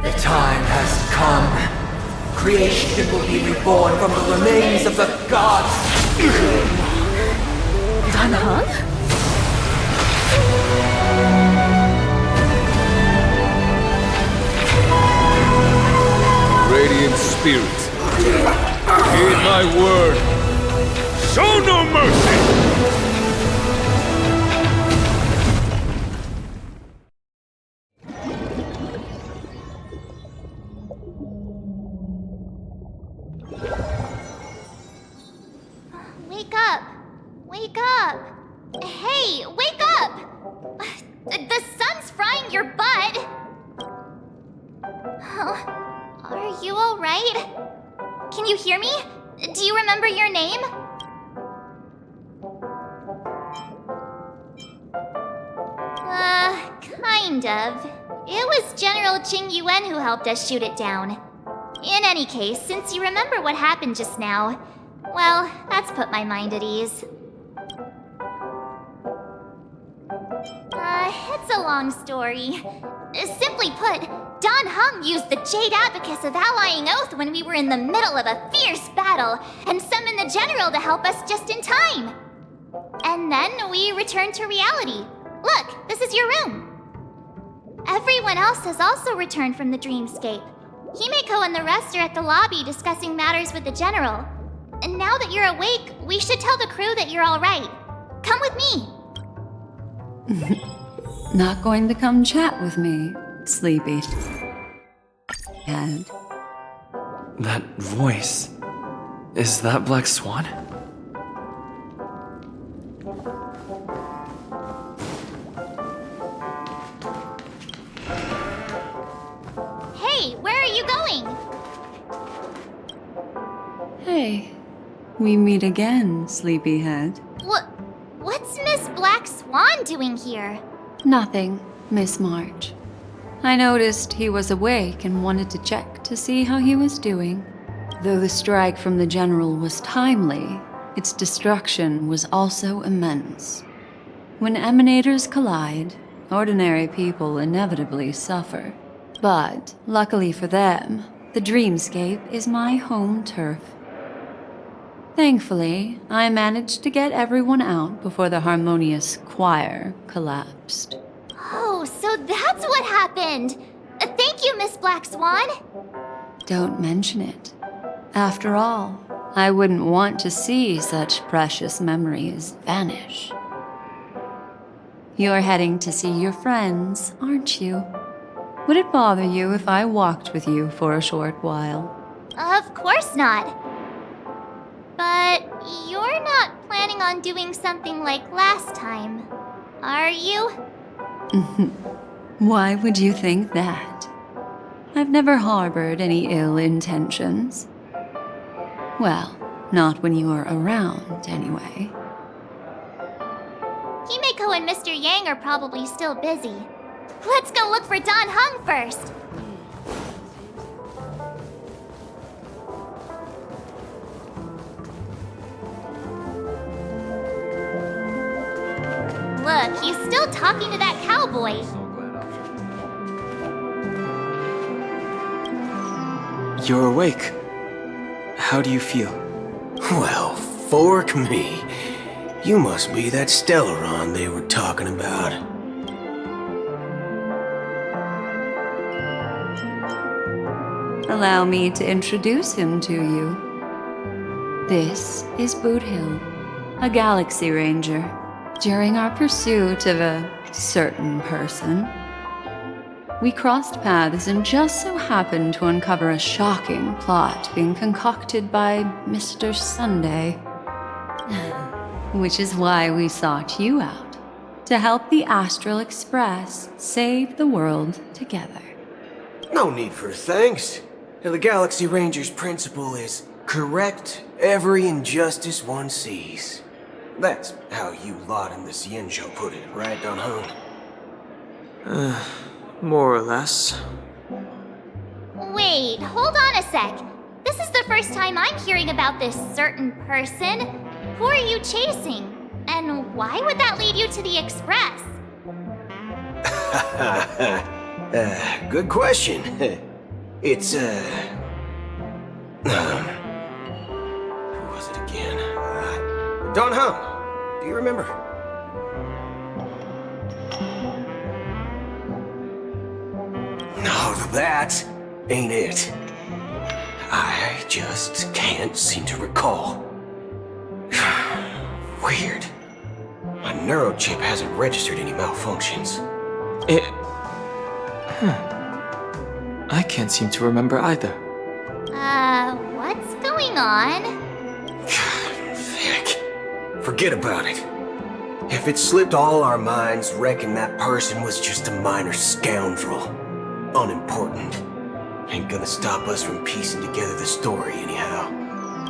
The time has come. Creation will be reborn from the remains of the gods. Dan Heng? Radiant spirits, heed my word. Show no mercy! Wake up! Wake up! Hey, wake up! The sun's frying your butt! Are you alright? Can you hear me? Do you remember your name? Kind of. It was General Qing Yuan who helped us shoot it down. In any case, since you remember what happened just now, well, that's put my mind at ease. It's a long story. Simply put, Dan Heng used the Jade Abacus of Allying Oath when we were in the middle of a fierce battle, and summoned the General to help us just in time. And then we returned to reality. Look, this is your room. Everyone else has also returned from the dreamscape. Himeko and the rest are at the lobby discussing matters with the General. And now that you're awake, we should tell the crew that you're alright. Come with me. Not going to come chat with me, sleepy head. That voice. Is that Black Swan? Hey, where are you going? Hey, we meet again, sleepyhead. What's Miss Black Swan doing here? Nothing, Miss March. I noticed he was awake and wanted to check to see how he was doing. Though the strike from the General was timely, its destruction was also immense. When emanators collide, ordinary people inevitably suffer. But, luckily for them, the dreamscape is my home turf. Thankfully, I managed to get everyone out before the harmonious choir collapsed. Oh, so that's what happened! Thank you, Miss Black Swan! Don't mention it. After all, I wouldn't want to see such precious memories vanish. You're heading to see your friends, aren't you? Would it bother you if I walked with you for a short while? Of course not. But you're not planning on doing something like last time, are you? Why would you think that? I've never harbored any ill intentions. Well, not when you are around, anyway. Himeko and Mr. Yang are probably still busy. Let's go look for Dan Heng first! Look, he's still talking to that cowboy. You're awake. How do you feel? Well, fork me. You must be that Stellaron they were talking about. Allow me to introduce him to you. This is Boot Hill, a Galaxy Ranger. During our pursuit of a certain person, we crossed paths and just so happened to uncover a shocking plot being concocted by Mr. Sunday. Which is why we sought you out, to help the Astral Express save the world together. No need for thanks. The Galaxy Ranger's principle is correct every injustice one sees. That's how you lot in the Cienjo put it, right, Don Hung? More or less. Wait, hold on a sec. This is the first time I'm hearing about this certain person. Who are you chasing? And why would that lead you to the Express? Good question. It's, who was it again? Don Hung. Do you remember? No, that ain't it. I just can't seem to recall. Weird. My neurochip hasn't registered any malfunctions. I can't seem to remember either. What's going on? Heck. Forget about it. If it slipped all our minds, reckon that person was just a minor scoundrel. Unimportant. Ain't gonna stop us from piecing together the story anyhow.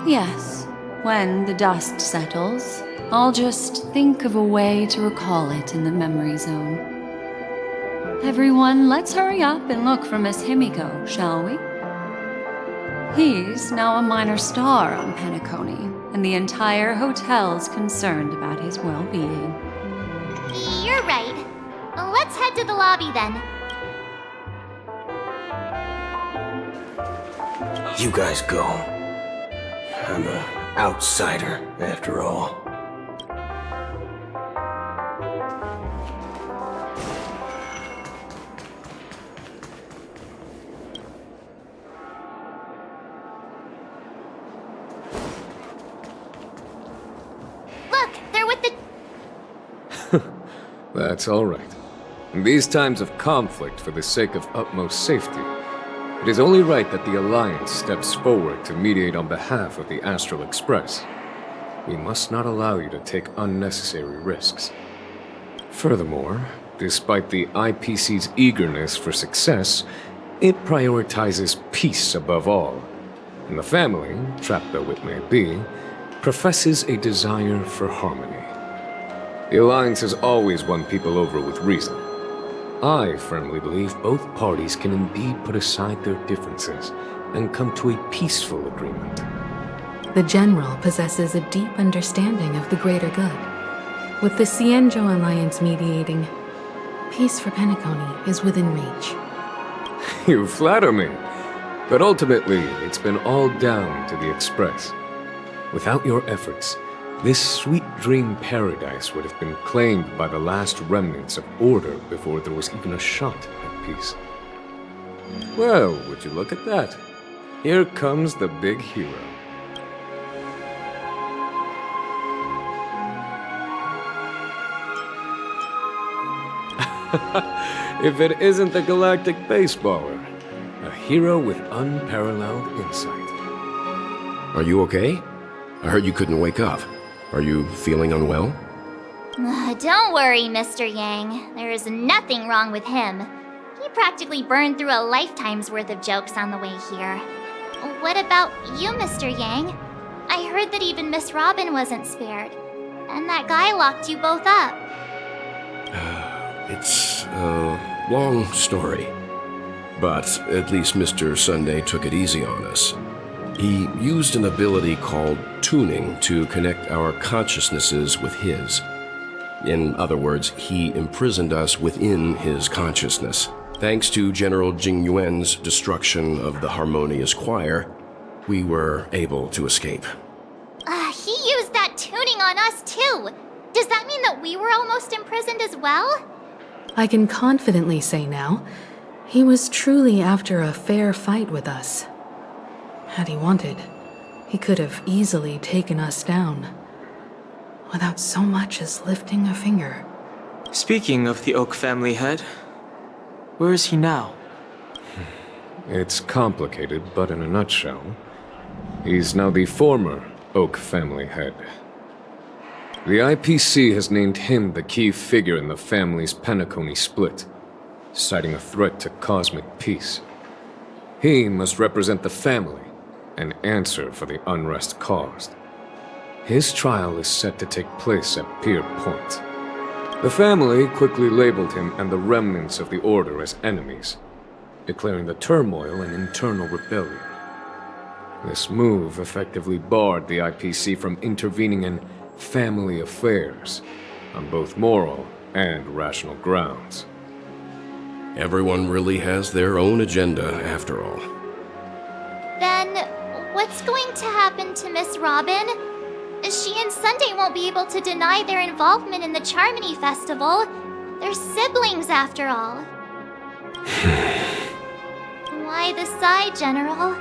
Yes, when the dust settles, I'll just think of a way to recall it in the memory zone. Everyone, let's hurry up and look for Miss Himiko, shall we? He's now a minor star on Penacony, and the entire hotel's concerned about his well-being. You're right. Let's head to the lobby then. You guys go. I'm an outsider, after all. Look, they're with the... That's all right. In these times of conflict for the sake of utmost safety, it is only right that the Alliance steps forward to mediate on behalf of the Astral Express. We must not allow you to take unnecessary risks. Furthermore, despite the IPC's eagerness for success, it prioritizes peace above all. And the family, trapped though it may be, professes a desire for harmony. The Alliance has always won people over with reason. I firmly believe both parties can indeed put aside their differences and come to a peaceful agreement. The General possesses a deep understanding of the greater good. With the Cienjo Alliance mediating, peace for Penacony is within reach. You flatter me. But ultimately, it's been all down to the Express. Without your efforts, this sweet dream paradise would have been claimed by the last remnants of order before there was even a shot at peace. Well, would you look at that? Here comes the big hero. If it isn't the galactic baseballer, a hero with unparalleled insight. Are you okay? I heard you couldn't wake up. Are you feeling unwell? Don't worry, Mr. Yang. There is nothing wrong with him. He practically burned through a lifetime's worth of jokes on the way here. What about you, Mr. Yang? I heard that even Miss Robin wasn't spared. And that guy locked you both up. It's a long story. But at least Mr. Sunday took it easy on us. He used an ability called tuning to connect our consciousnesses with his. In other words, he imprisoned us within his consciousness. Thanks to General Jing Yuan's destruction of the Harmonious Choir, we were able to escape. He used that tuning on us too. Does that mean that we were almost imprisoned as well? I can confidently say now, he was truly after a fair fight with us. Had he wanted, he could have easily taken us down, without so much as lifting a finger. Speaking of the Oak family head, where is he now? It's complicated, but in a nutshell, he's now the former Oak family head. The IPC has named him the key figure in the family's Penacony split, citing a threat to cosmic peace. He must represent the family and answer for the unrest caused. His trial is set to take place at Pier Point. The family quickly labeled him and the remnants of the Order as enemies, declaring the turmoil an internal rebellion. This move effectively barred the IPC from intervening in family affairs on both moral and rational grounds. Everyone really has their own agenda, after all. Then, what's going to happen to Miss Robin? She and Sunday won't be able to deny their involvement in the Charmony Festival. They're siblings, after all. Why the sigh, General?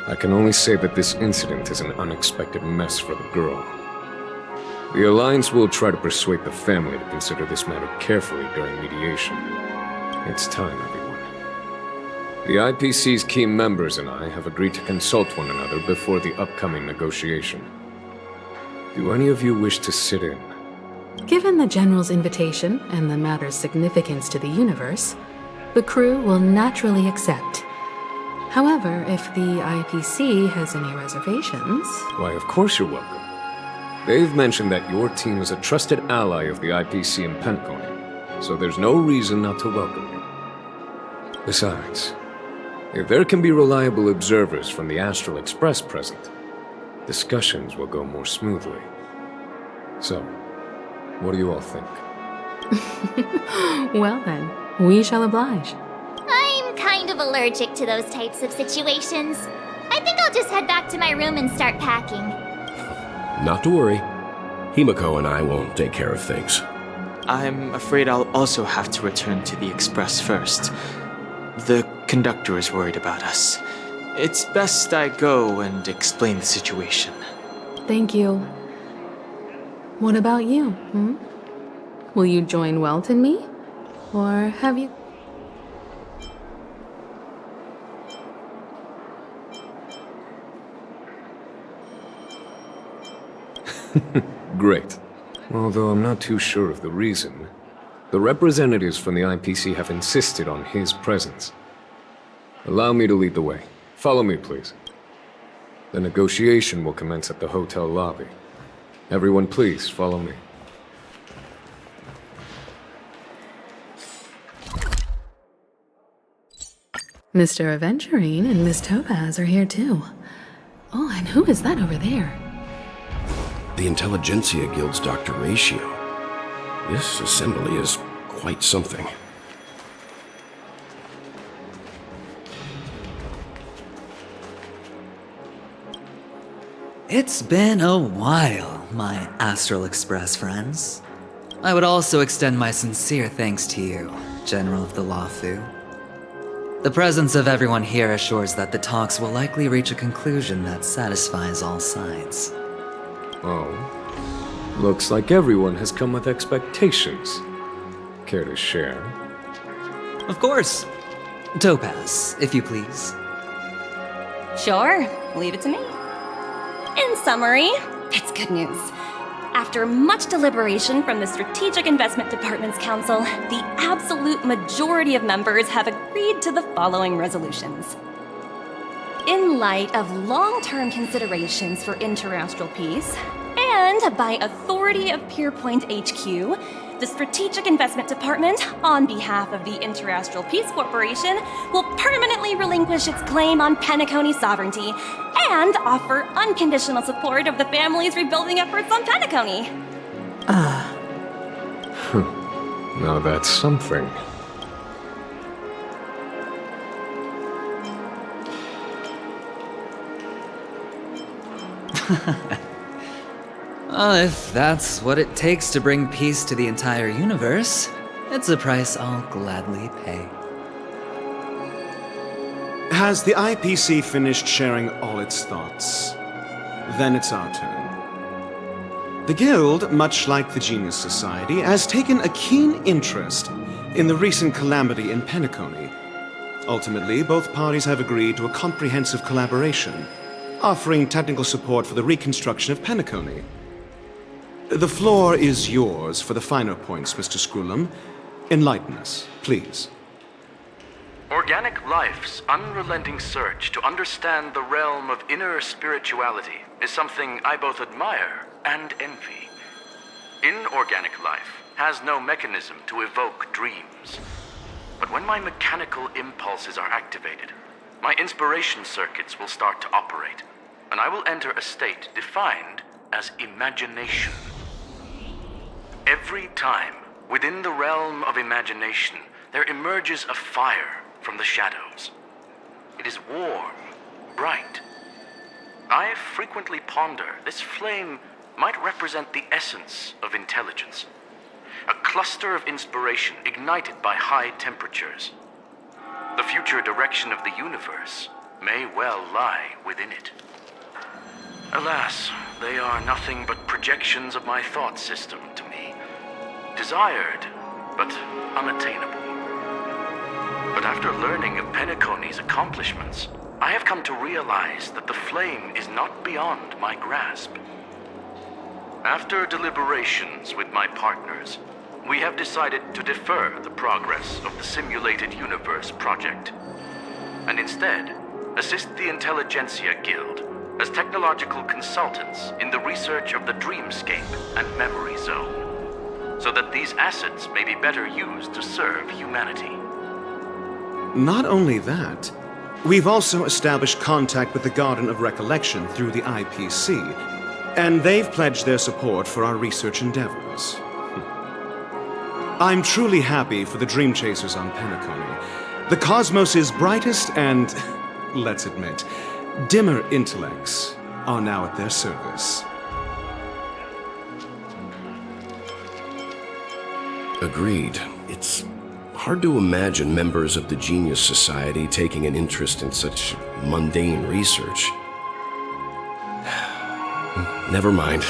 I can only say that this incident is an unexpected mess for the girl. The Alliance will try to persuade the family to consider this matter carefully during mediation. It's time, everyone. The IPC's key members and I have agreed to consult one another before the upcoming negotiation. Do any of you wish to sit in? Given the General's invitation and the matter's significance to the universe, the crew will naturally accept. However, if the IPC has any reservations... Why, of course you're welcome. They've mentioned that your team is a trusted ally of the IPC in Penacony, so there's no reason not to welcome you. Besides, if there can be reliable observers from the Astral Express present, discussions will go more smoothly. So, what do you all think? Well then, we shall oblige. I'm kind of allergic to those types of situations. I think I'll just head back to my room and start packing. Not to worry. Himiko and I will take care of things. I'm afraid I'll also have to return to the Express first. The conductor is worried about us. It's best I go and explain the situation. Thank you. What about you, Will you join Welt and me? Or have you... Great. Although I'm not too sure of the reason. The representatives from the IPC have insisted on his presence. Allow me to lead the way. Follow me, please. The negotiation will commence at the hotel lobby. Everyone, please, follow me. Mr. Aventurine and Miss Topaz are here too. Oh, and who is that over there? The Intelligentsia Guild's Dr. Ratio. This assembly is quite something. It's been a while, my Astral Express friends. I would also extend my sincere thanks to you, General of the Luofu. The presence of everyone here assures that the talks will likely reach a conclusion that satisfies all sides. Oh. Looks like everyone has come with expectations. Care to share? Of course. Topaz, if you please. Sure, leave it to me. In summary, it's good news. After much deliberation from the Strategic Investment Department's Council, the absolute majority of members have agreed to the following resolutions. In light of long-term considerations for interastral peace, and by authority of Pierpoint HQ, the Strategic Investment Department, on behalf of the Interastral Peace Corporation, will permanently relinquish its claim on Penacony sovereignty and offer unconditional support of the family's rebuilding efforts on Penacony. Now that's something. If that's what it takes to bring peace to the entire universe, it's a price I'll gladly pay. Has the IPC finished sharing all its thoughts? Then it's our turn. The Guild, much like the Genius Society, has taken a keen interest in the recent calamity in Penacony. Ultimately, both parties have agreed to a comprehensive collaboration, offering technical support for the reconstruction of Penacony. The floor is yours for the finer points, Mr. Screwlum. Enlighten us, please. Organic life's unrelenting search to understand the realm of inner spirituality is something I both admire and envy. Inorganic life has no mechanism to evoke dreams. But when my mechanical impulses are activated, my inspiration circuits will start to operate, and I will enter a state defined as imagination. Every time, within the realm of imagination, there emerges a fire from the shadows. It is warm, bright. I frequently ponder this flame might represent the essence of intelligence, a cluster of inspiration ignited by high temperatures. The future direction of the universe may well lie within it. Alas, they are nothing but projections of my thought system to me, desired, but unattainable. But after learning of Penacony's accomplishments, I have come to realize that the flame is not beyond my grasp. After deliberations with my partners, we have decided to defer the progress of the Simulated Universe project, and instead assist the Intelligentsia Guild as technological consultants in the research of the Dreamscape and Memory Zone, so that these assets may be better used to serve humanity. Not only that, we've also established contact with the Garden of Recollection through the IPC, and they've pledged their support for our research endeavors. I'm truly happy for the Dream Chasers on Penacony. The cosmos' brightest and, let's admit, dimmer intellects are now at their service. Agreed. It's hard to imagine members of the Genius Society taking an interest in such mundane research. Never mind.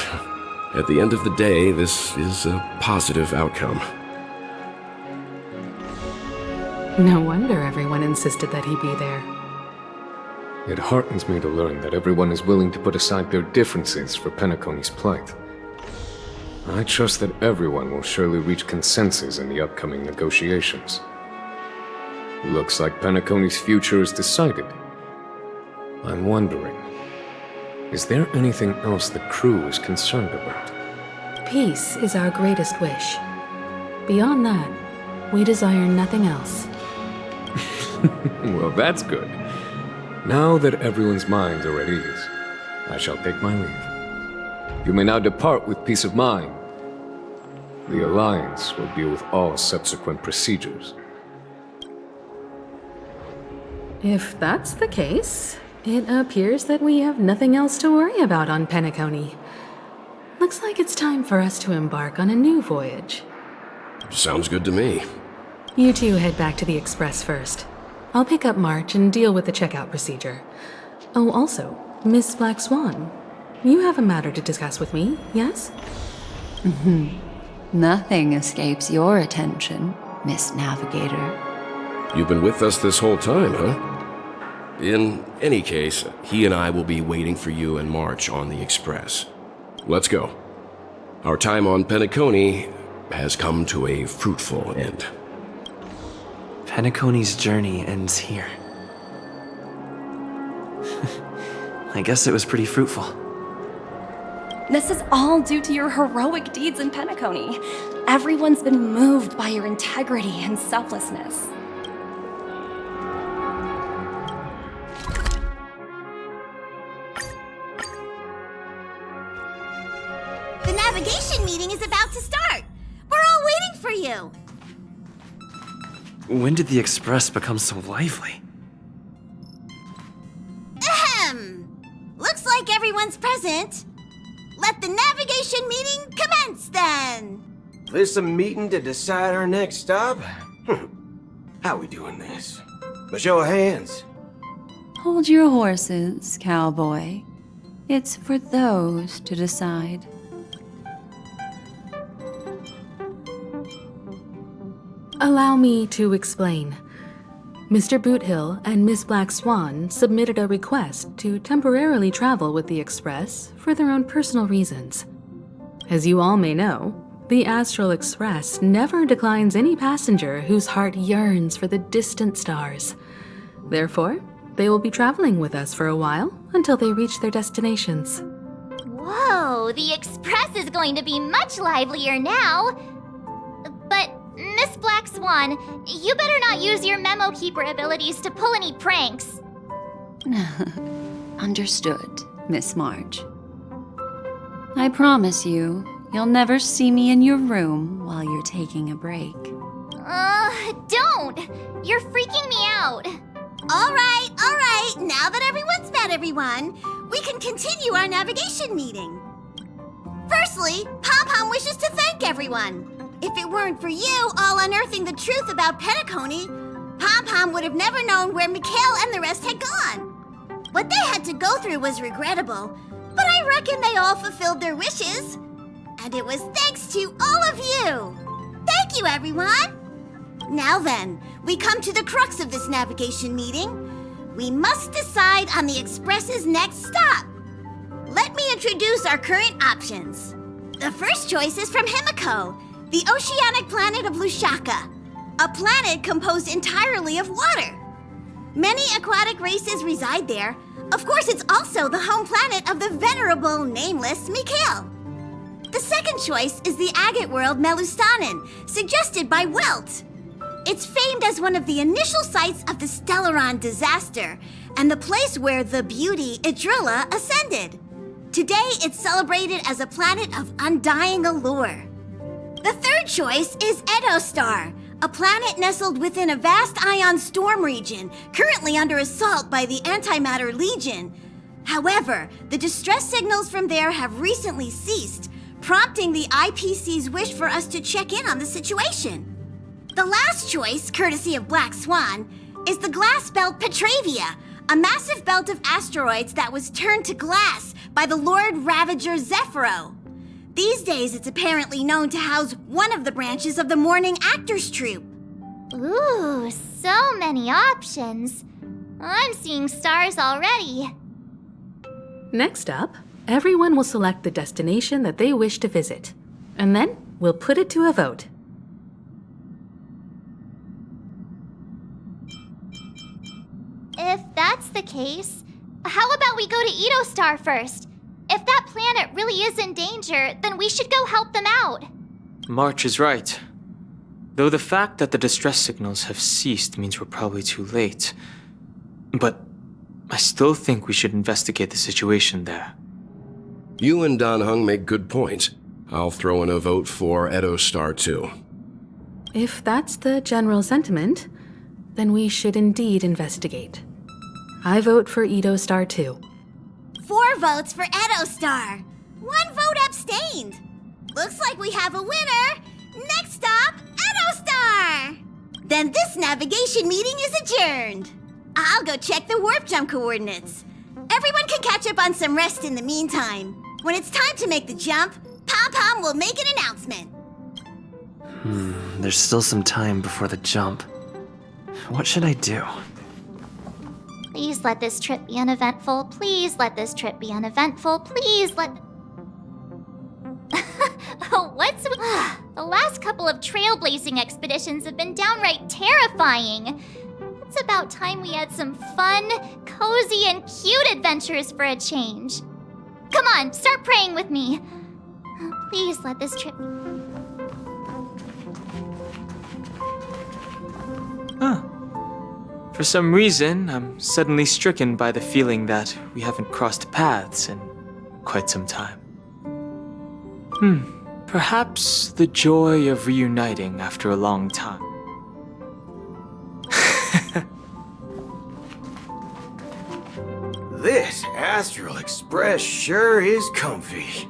At the end of the day, this is a positive outcome. No wonder everyone insisted that he be there. It heartens me to learn that everyone is willing to put aside their differences for Penacony's plight. I trust that everyone will surely reach consensus in the upcoming negotiations. Looks like Penacony's future is decided. I'm wondering, is there anything else the crew is concerned about? Peace is our greatest wish. Beyond that, we desire nothing else. Well, that's good. Now that everyone's minds are at ease, I shall take my leave. You may now depart with peace of mind. The Alliance will deal with all subsequent procedures. If that's the case, it appears that we have nothing else to worry about on Penacony. Looks like it's time for us to embark on a new voyage. Sounds good to me. You two head back to the Express first. I'll pick up March and deal with the checkout procedure. Oh, also, Miss Black Swan, you have a matter to discuss with me, yes? Nothing escapes your attention, Miss Navigator. You've been with us this whole time, huh? In any case, he and I will be waiting for you and March on the Express. Let's go. Our time on Penacony has come to a fruitful end. Penacony's journey ends here. I guess it was pretty fruitful. This is all due to your heroic deeds in Penacony. Everyone's been moved by your integrity and selflessness. The navigation meeting is about to start. We're all waiting for you. When did the Express become so lively? Ahem. Looks like everyone's present. Let the navigation meeting commence then. This a meeting to decide our next stop? How we doing this? A show of hands. Hold your horses, cowboy. It's for those to decide. Allow me to explain. Mr. Boothill and Miss Black Swan submitted a request to temporarily travel with the Express for their own personal reasons. As you all may know, the Astral Express never declines any passenger whose heart yearns for the distant stars. Therefore, they will be traveling with us for a while until they reach their destinations. Whoa, the Express is going to be much livelier now. But, Miss Black Swan, you better not use your Memo Keeper abilities to pull any pranks. Understood, Miss March. I promise you, you'll never see me in your room while you're taking a break. Don't! You're freaking me out. All right. Now that everyone's met everyone, we can continue our navigation meeting. Firstly, Pom-Pom wishes to thank everyone. If it weren't for you all unearthing the truth about Penacony, Pom-Pom would have never known where Mikhail and the rest had gone. What they had to go through was regrettable, but I reckon they all fulfilled their wishes. And it was thanks to all of you. Thank you, everyone. Now then, we come to the crux of this navigation meeting. We must decide on the Express's next stop. Let me introduce our current options. The first choice is from Himiko, the oceanic planet of Lushaka, a planet composed entirely of water. Many aquatic races reside there. Of course, it's also the home planet of the venerable, nameless Mikhail. The second choice is the agate world Melustanen, suggested by Welt. It's famed as one of the initial sites of the Stellaron disaster, and the place where the beauty Idrilla ascended. Today, it's celebrated as a planet of undying allure. The third choice is Edostar, a planet nestled within a vast ion storm region, currently under assault by the Antimatter Legion. However, the distress signals from there have recently ceased, prompting the IPC's wish for us to check in on the situation. The last choice, courtesy of Black Swan, is the glass belt Petravia, a massive belt of asteroids that was turned to glass by the Lord Ravager Zephyro. These days, it's apparently known to house one of the branches of the Morning Actors Troupe. Ooh, so many options. I'm seeing stars already. Next up, everyone will select the destination that they wish to visit, and then we'll put it to a vote. If that's the case, how about we go to Edostar first? If that planet really is in danger, then we should go help them out. March is right. Though the fact that the distress signals have ceased means we're probably too late. But I still think we should investigate the situation there. You and Dan Heng make good points. I'll throw in a vote for Edostar too. If that's the general sentiment, then we should indeed investigate. I vote for Edostar too. 4 votes for Edostar. 1 vote abstained. Looks like we have a winner. Next stop, Edostar. Then this navigation meeting is adjourned. I'll go check the warp jump coordinates. Everyone can catch up on some rest in the meantime. When it's time to make the jump, Pom-Pom will make an announcement. There's still some time before the jump. What should I do? Please let this trip be uneventful. Please let this trip be uneventful. Please let... What's... The last couple of trailblazing expeditions have been downright terrifying. It's about time we had some fun, cozy, and cute adventures for a change. Come on, start praying with me. Please let this trip... For some reason, I'm suddenly stricken by the feeling that we haven't crossed paths in quite some time. Perhaps the joy of reuniting after a long time. This Astral Express sure is comfy.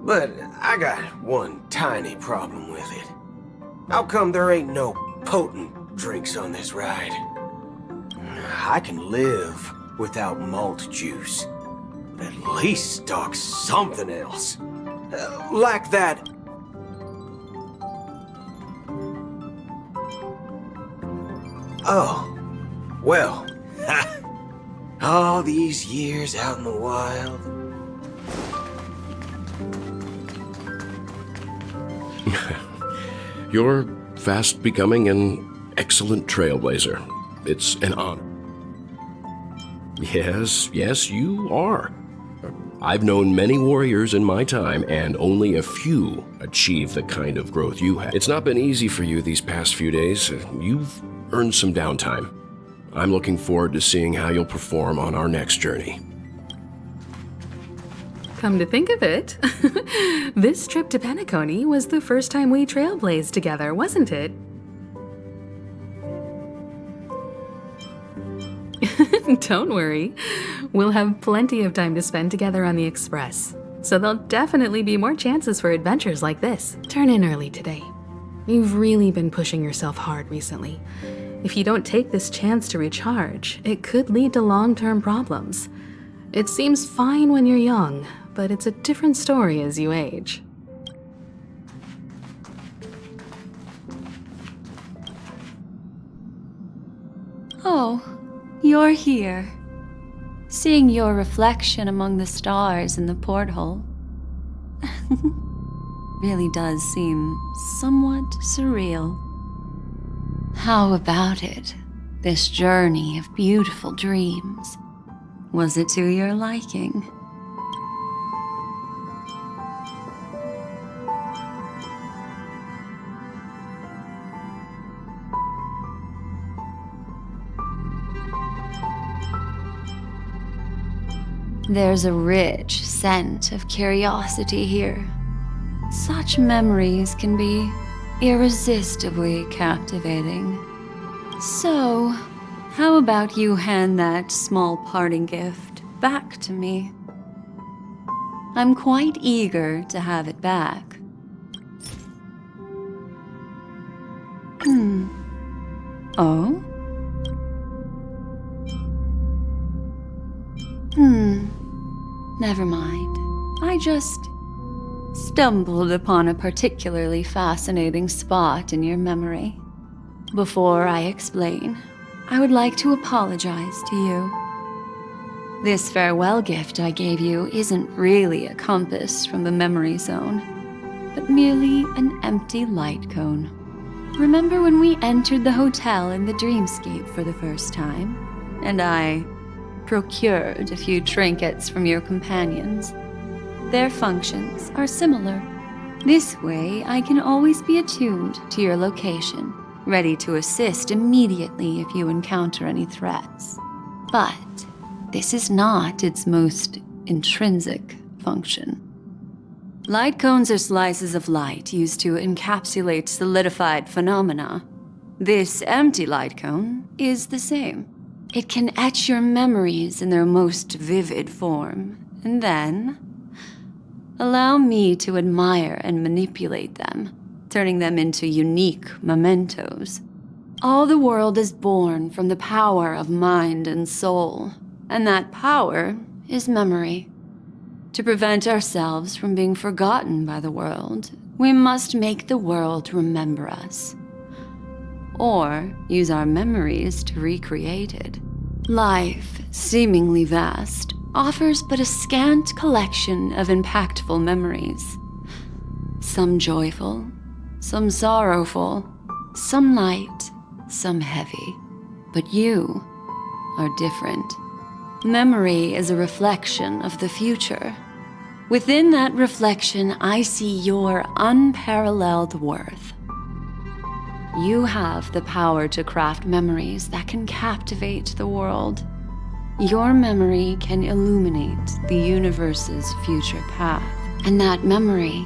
But I got one tiny problem with it. How come there ain't no potent drinks on this ride? I can live without malt juice, but at least stock something else. Like that. Oh, well, all these years out in the wild. You're fast becoming an excellent trailblazer. It's an honor. Yes, you are. I've known many warriors in my time, and only a few achieve the kind of growth you have. It's not been easy for you these past few days. You've earned some downtime. I'm looking forward to seeing how you'll perform on our next journey. Come to think of it, this trip to Penacony was the first time we trailblazed together, wasn't it? Don't worry. We'll have plenty of time to spend together on the Express, so there'll definitely be more chances for adventures like this. Turn in early today. You've really been pushing yourself hard recently. If you don't take this chance to recharge, it could lead to long-term problems. It seems fine when you're young, but it's a different story as you age. Oh, you're here. Seeing your reflection among the stars in the porthole really does seem somewhat surreal. How about it? This journey of beautiful dreams. Was it to your liking? There's a rich scent of curiosity here. Such memories can be irresistibly captivating. So, how about you hand that small parting gift back to me? I'm quite eager to have it back. Oh? Never mind. I just stumbled upon a particularly fascinating spot in your memory. Before I explain, I would like to apologize to you. This farewell gift I gave you isn't really a compass from the memory zone, but merely an empty light cone. Remember when we entered the hotel in the dreamscape for the first time, and I procured a few trinkets from your companions? Their functions are similar. This way, I can always be attuned to your location, ready to assist immediately if you encounter any threats. But this is not its most intrinsic function. Light cones are slices of light used to encapsulate solidified phenomena. This empty light cone is the same. It can etch your memories in their most vivid form, and then allow me to admire and manipulate them, turning them into unique mementos. All the world is born from the power of mind and soul, and that power is memory. To prevent ourselves from being forgotten by the world, we must make the world remember us, or use our memories to recreate it. Life, seemingly vast, offers but a scant collection of impactful memories. Some joyful, some sorrowful, some light, some heavy. But you are different. Memory is a reflection of the future. Within that reflection, I see your unparalleled worth. You have the power to craft memories that can captivate the world. Your memory can illuminate the universe's future path, and that memory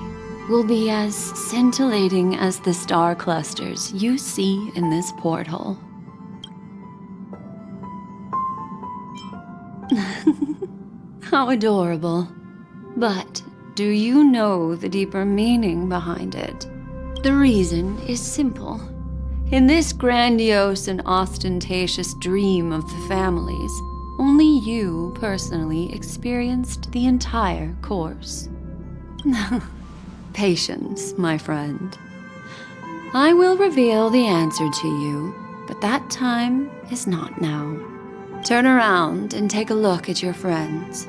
will be as scintillating as the star clusters you see in this porthole. How adorable. But do you know the deeper meaning behind it? The reason is simple. In this grandiose and ostentatious dream of the families, only you personally experienced the entire course. Patience, my friend. I will reveal the answer to you, but that time is not now. Turn around and take a look at your friends.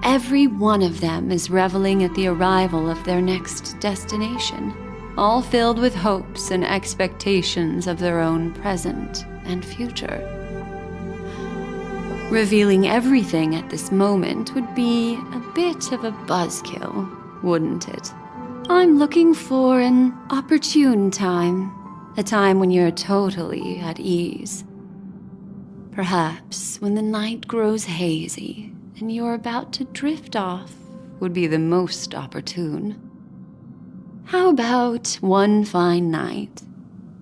Every one of them is reveling at the arrival of their next destination, all filled with hopes and expectations of their own present and future. Revealing everything at this moment would be a bit of a buzzkill, wouldn't it? I'm looking for an opportune time, a time when you're totally at ease. Perhaps when the night grows hazy and you're about to drift off would be the most opportune. How about one fine night?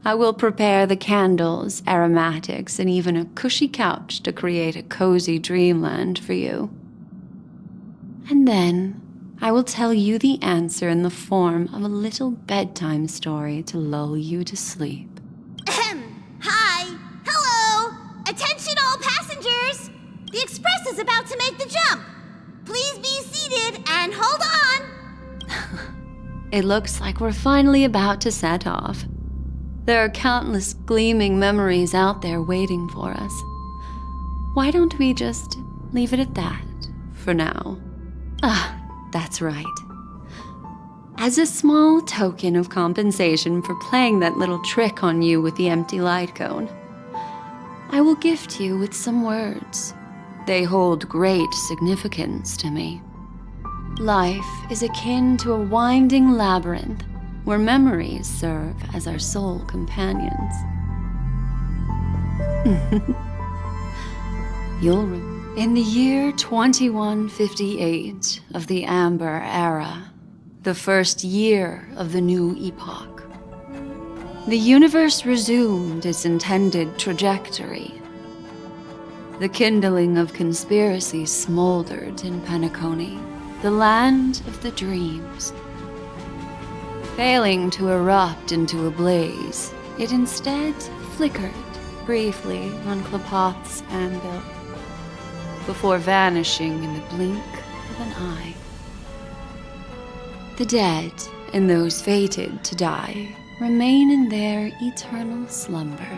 I will prepare the candles, aromatics, and even a cushy couch to create a cozy dreamland for you. And then I will tell you the answer in the form of a little bedtime story to lull you to sleep. Hi! Hello! Attention all passengers! The express is about to make the jump. Please be seated and hold on. It looks like we're finally about to set off. There are countless gleaming memories out there waiting for us. Why don't we just leave it at that for now? That's right. As a small token of compensation for playing that little trick on you with the empty light cone, I will gift you with some words. They hold great significance to me. Life is akin to a winding labyrinth where memories serve as our sole companions. In the year 2158 of the Amber Era, the first year of the new epoch, the universe resumed its intended trajectory. The kindling of conspiracy smoldered in Penacony, the land of the dreams. Failing to erupt into a blaze, it instead flickered briefly on Klapoth's anvil, before vanishing in the blink of an eye. The dead and those fated to die remain in their eternal slumber,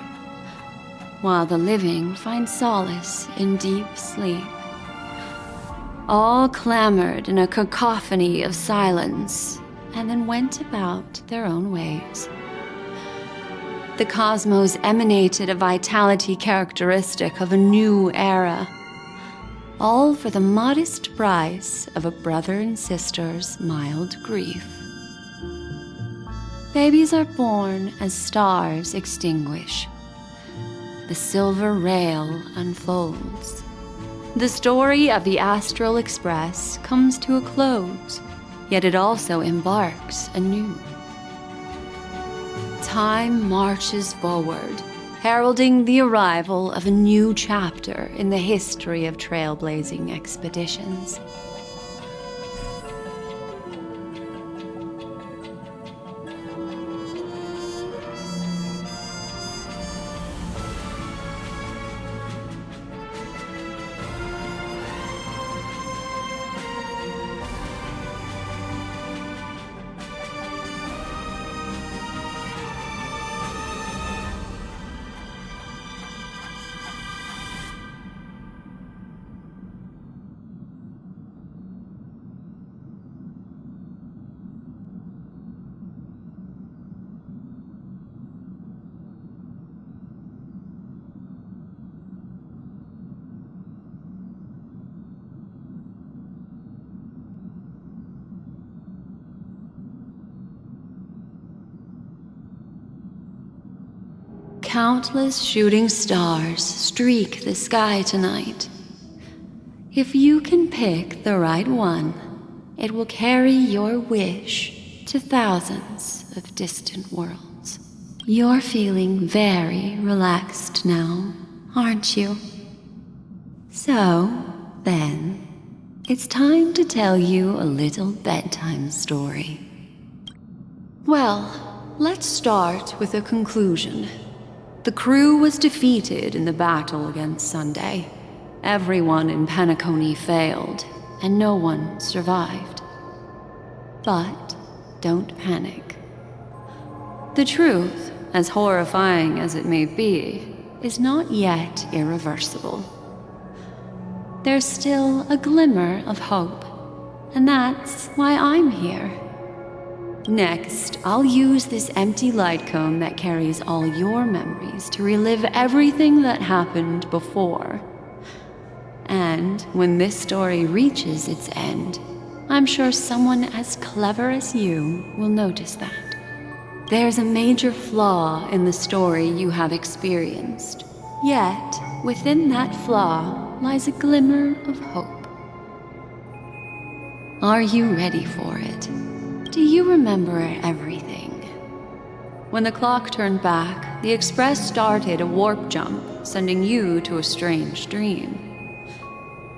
while the living find solace in deep sleep. All clamored in a cacophony of silence, and then went about their own ways. The cosmos emanated a vitality characteristic of a new era, all for the modest price of a brother and sister's mild grief. Babies are born as stars extinguish. The silver rail unfolds. The story of the Astral Express comes to a close, yet it also embarks anew. Time marches forward, heralding the arrival of a new chapter in the history of trailblazing expeditions. Countless shooting stars streak the sky tonight. If you can pick the right one, it will carry your wish to thousands of distant worlds. You're feeling very relaxed now, aren't you? So, then, it's time to tell you a little bedtime story. Well, let's start with a conclusion. The crew was defeated in the battle against Sunday. Everyone in Penacony failed, and no one survived. But don't panic. The truth, as horrifying as it may be, is not yet irreversible. there's still a glimmer of hope. And that's why I'm here. Next, I'll use this empty light cone that carries all your memories to relive everything that happened before. And when this story reaches its end, I'm sure someone as clever as you will notice that. There's a major flaw in the story you have experienced. Yet, within that flaw lies a glimmer of hope. Are you ready for it? Do you remember everything? When the clock turned back, the Express started a warp jump, sending you to a strange dream.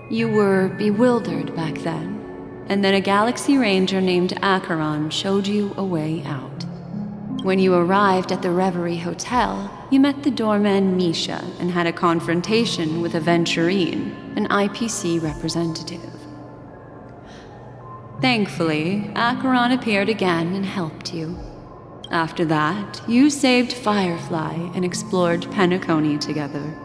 You were bewildered back then, and then a Galaxy Ranger named Acheron showed you a way out. When you arrived at the Reverie Hotel, you met the doorman Misha and had a confrontation with Aventurine, an IPC representative. Thankfully, Acheron appeared again and helped you. After that, you saved Firefly and explored Penacony together.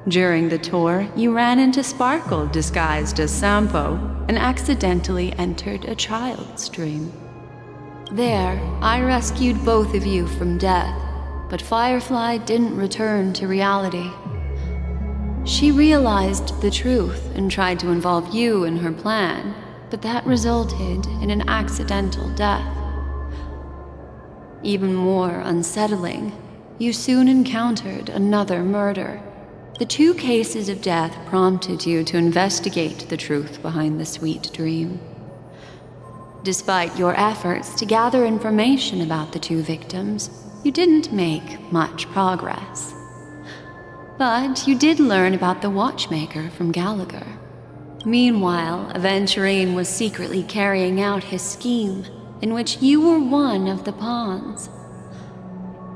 During the tour, you ran into Sparkle disguised as Sampo and accidentally entered a child's dream. There, I rescued both of you from death, but Firefly didn't return to reality. She realized the truth and tried to involve you in her plan, but that resulted in an accidental death. Even more unsettling, you soon encountered another murder. The 2 cases of death prompted you to investigate the truth behind the sweet dream. Despite your efforts to gather information about the 2 victims, you didn't make much progress. But you did learn about the watchmaker from Gallagher. Meanwhile, Aventurine was secretly carrying out his scheme, in which you were one of the pawns.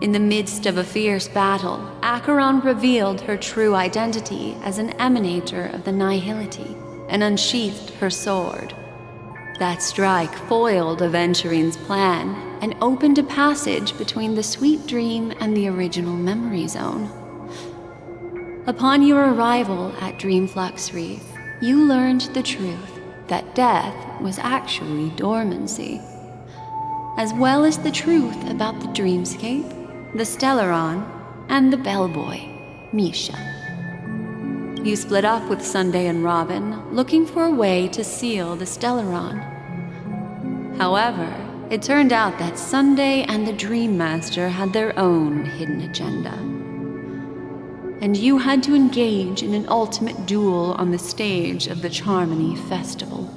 In the midst of a fierce battle, Acheron revealed her true identity as an emanator of the Nihility and unsheathed her sword. That strike foiled Aventurine's plan and opened a passage between the sweet dream and the original memory zone. Upon your arrival at Dreamflux Reef, you learned the truth that death was actually dormancy, as well as the truth about the dreamscape, the Stellaron, and the bellboy, Misha. You split up with Sunday and Robin, looking for a way to seal the Stellaron. However, it turned out that Sunday and the Dream Master had their own hidden agenda. And you had to engage in an ultimate duel on the stage of the Charmony Festival.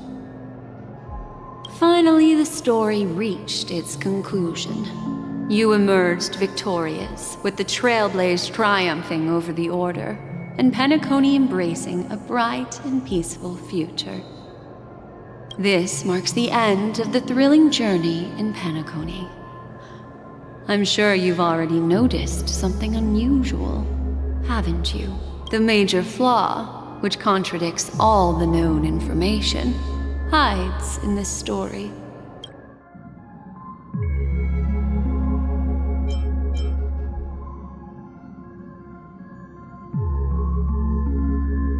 Finally, the story reached its conclusion. You emerged victorious, with the Trailblaze triumphing over the Order, and Penacony embracing a bright and peaceful future. This marks the end of the thrilling journey in Penacony. I'm sure you've already noticed something unusual, haven't you? The major flaw, which contradicts all the known information, hides in this story.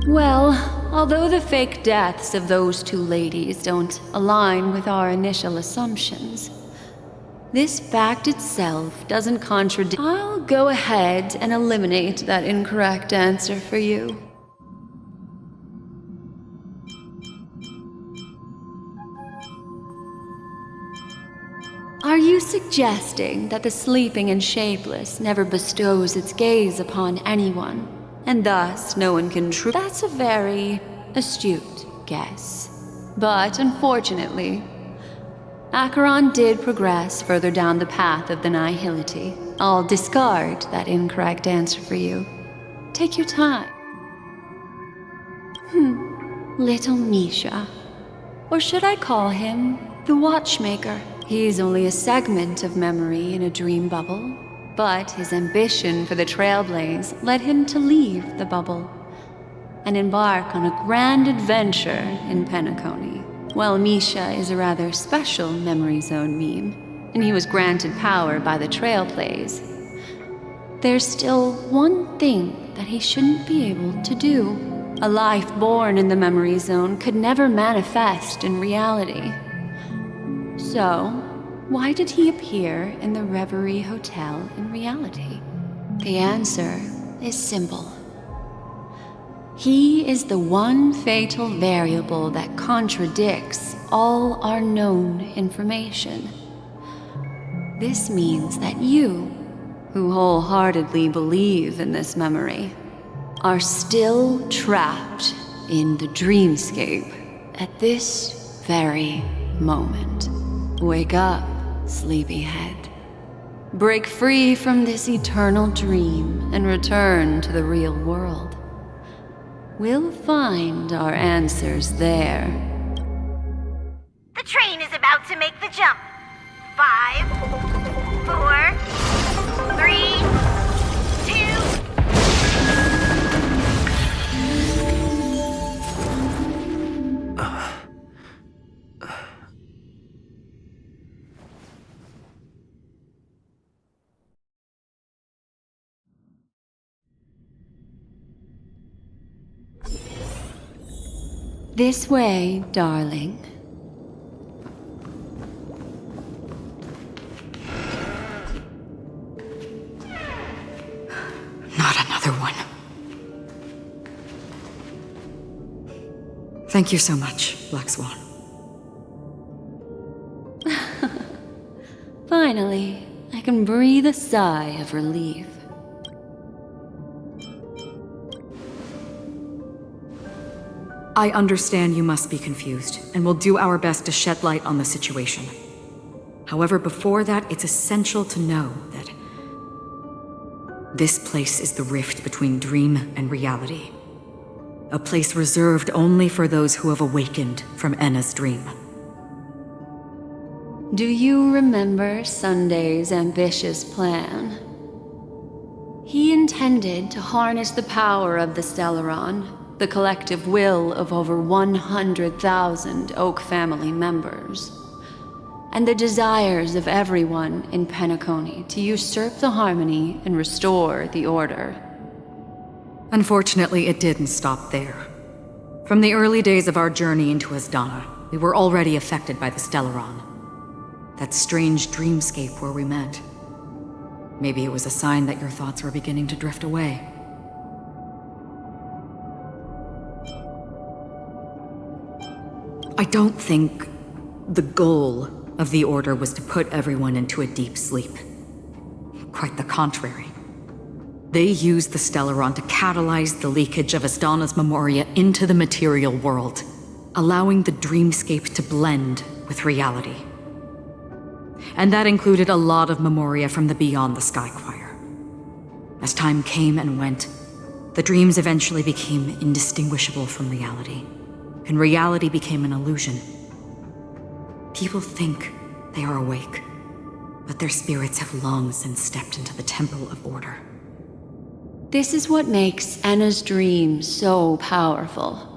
Well, although the fake deaths of those 2 ladies don't align with our initial assumptions, this fact itself doesn't contradict. I'll go ahead and eliminate that incorrect answer for you. Are you suggesting that the sleeping and shapeless never bestows its gaze upon anyone, and thus no one can That's a very astute guess. But unfortunately, Acheron did progress further down the path of the Nihility. I'll discard that incorrect answer for you. Take your time. Little Misha. Or should I call him the Watchmaker? He's only a segment of memory in a dream bubble, but his ambition for the Trailblaze led him to leave the bubble and embark on a grand adventure in Penacony. While Misha is a rather special memory zone meme, and he was granted power by the Trailblaze, there's still one thing that he shouldn't be able to do. A life born in the memory zone could never manifest in reality. So, why did he appear in the Reverie Hotel in reality? The answer is simple. He is the one fatal variable that contradicts all our known information. This means that you, who wholeheartedly believe in this memory, are still trapped in the dreamscape at this very moment. Wake up, sleepyhead. Break free from this eternal dream and return to the real world. We'll find our answers there. The train is about to make the jump. 5, 4, 3, 2... This way, darling. Not another one. Thank you so much, Black Swan. Finally, I can breathe a sigh of relief. I understand you must be confused, and will do our best to shed light on the situation. However, before that, it's essential to know that this place is the rift between dream and reality. A place reserved only for those who have awakened from Enna's dream. Do you remember Sunday's ambitious plan? He intended to harness the power of the Stellaron, the collective will of over 100,000 Oak family members, and the desires of everyone in Penacony to usurp the harmony and restore the order. Unfortunately, it didn't stop there. From the early days of our journey into Asdana, we were already affected by the Stellaron. That strange dreamscape where we met. Maybe it was a sign that your thoughts were beginning to drift away. I don't think the goal of the Order was to put everyone into a deep sleep. Quite the contrary. They used the Stellaron to catalyze the leakage of Asdana's memoria into the material world, allowing the dreamscape to blend with reality. And that included a lot of memoria from the Beyond the Sky Choir. As time came and went, the dreams eventually became indistinguishable from reality, and reality became an illusion. People think they are awake, but their spirits have long since stepped into the Temple of Order. This is what makes Enna's dream so powerful.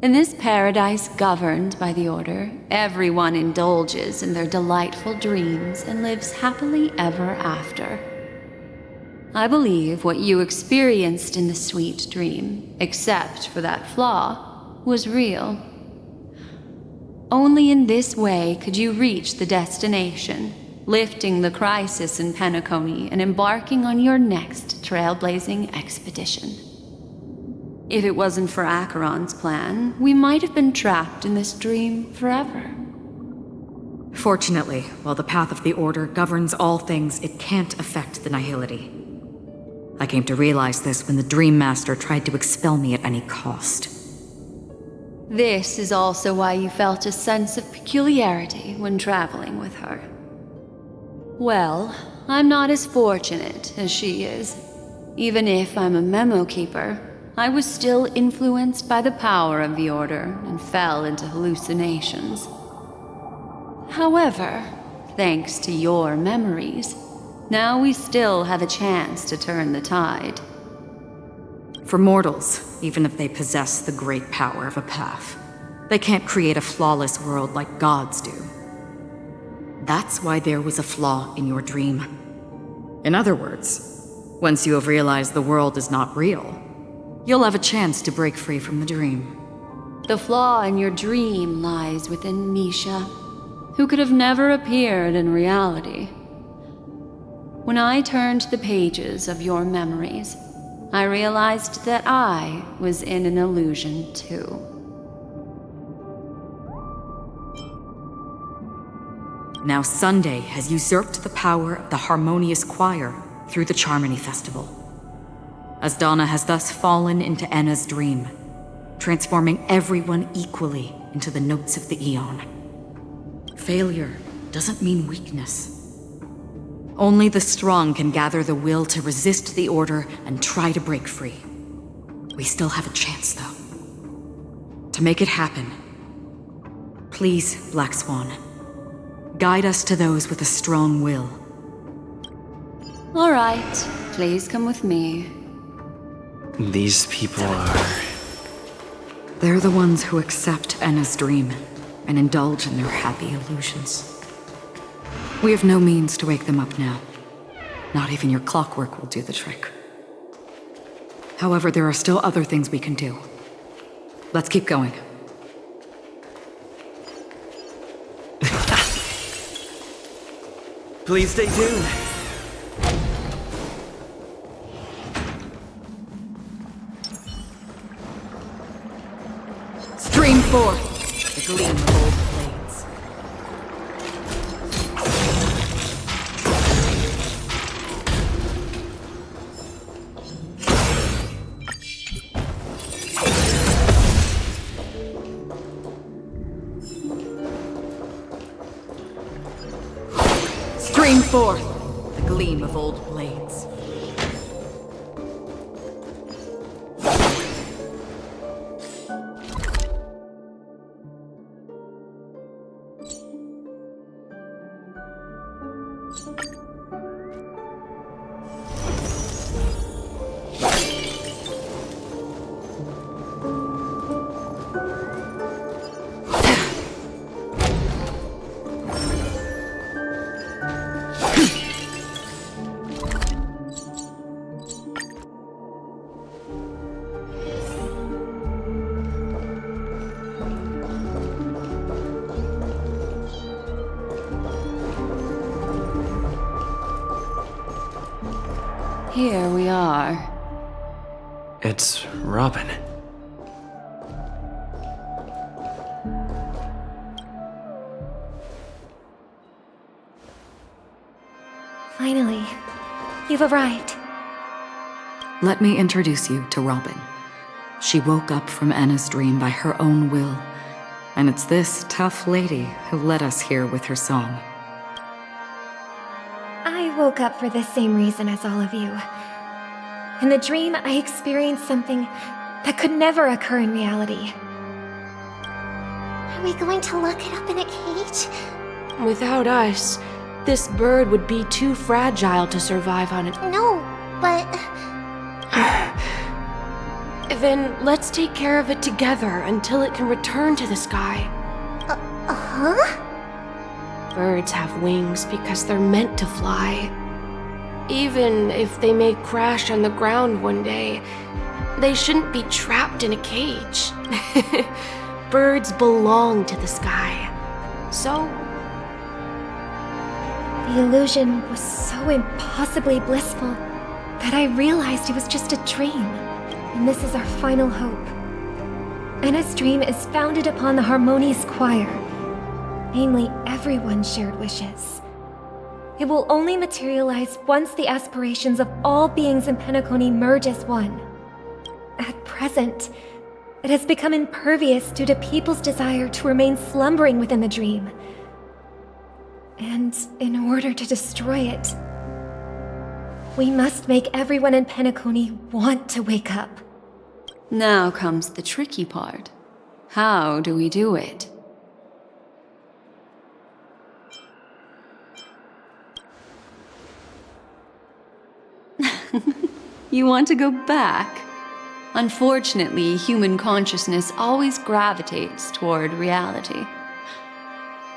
In this paradise governed by the Order, everyone indulges in their delightful dreams and lives happily ever after. I believe what you experienced in the sweet dream, except for that flaw, was real. Only in this way could you reach the destination, lifting the crisis in Penacony and embarking on your next trailblazing expedition. If it wasn't for Acheron's plan, we might have been trapped in this dream forever. Fortunately, while the path of the Order governs all things, it can't affect the Nihility. I came to realize this when the Dream Master tried to expel me at any cost. This is also why you felt a sense of peculiarity when traveling with her. Well, I'm not as fortunate as she is. Even if I'm a memo keeper, I was still influenced by the power of the Order and fell into hallucinations. However, thanks to your memories, now we still have a chance to turn the tide. For mortals, even if they possess the great power of a path, they can't create a flawless world like gods do. That's why there was a flaw in your dream. In other words, once you have realized the world is not real, you'll have a chance to break free from the dream. The flaw in your dream lies within Misha, who could have never appeared in reality. When I turned the pages of your memories, I realized that I was in an illusion too. Now Sunday has usurped the power of the harmonious choir through the Charmony Festival. Asdana has thus fallen into Enna's dream, transforming everyone equally into the notes of the Aeon. Failure doesn't mean weakness. Only the strong can gather the will to resist the order and try to break free. We still have a chance, though. To make it happen, please, Black Swan, guide us to those with a strong will. All right, please come with me. These people are... They're the ones who accept Enna's dream and indulge in their happy illusions. We have no means to wake them up now. Not even your clockwork will do the trick. However, there are still other things we can do. Let's keep going. Please stay tuned. Stream forth the gleam of old blades. Stream forth the gleam of old blades. Here we are. It's Robin. Finally, you've arrived. Let me introduce you to Robin. She woke up from Enna's dream by her own will, and it's this tough lady who led us here with her song. I woke up for the same reason as all of you. In the dream, I experienced something that could never occur in reality. Are we going to lock it up in a cage? Without us, this bird would be too fragile to survive on it. No, but... Then let's take care of it together until it can return to the sky. Huh? Birds have wings because they're meant to fly. Even if they may crash on the ground one day, they shouldn't be trapped in a cage. Birds belong to the sky. So... The illusion was so impossibly blissful that I realized it was just a dream. And this is our final hope. Enna's dream is founded upon the harmonious choir. Namely, everyone's shared wishes. It will only materialize once the aspirations of all beings in Penacony merge as one. At present, it has become impervious due to people's desire to remain slumbering within the dream. And in order to destroy it, we must make everyone in Penacony want to wake up. Now comes the tricky part. How do we do it? You want to go back? Unfortunately, human consciousness always gravitates toward reality.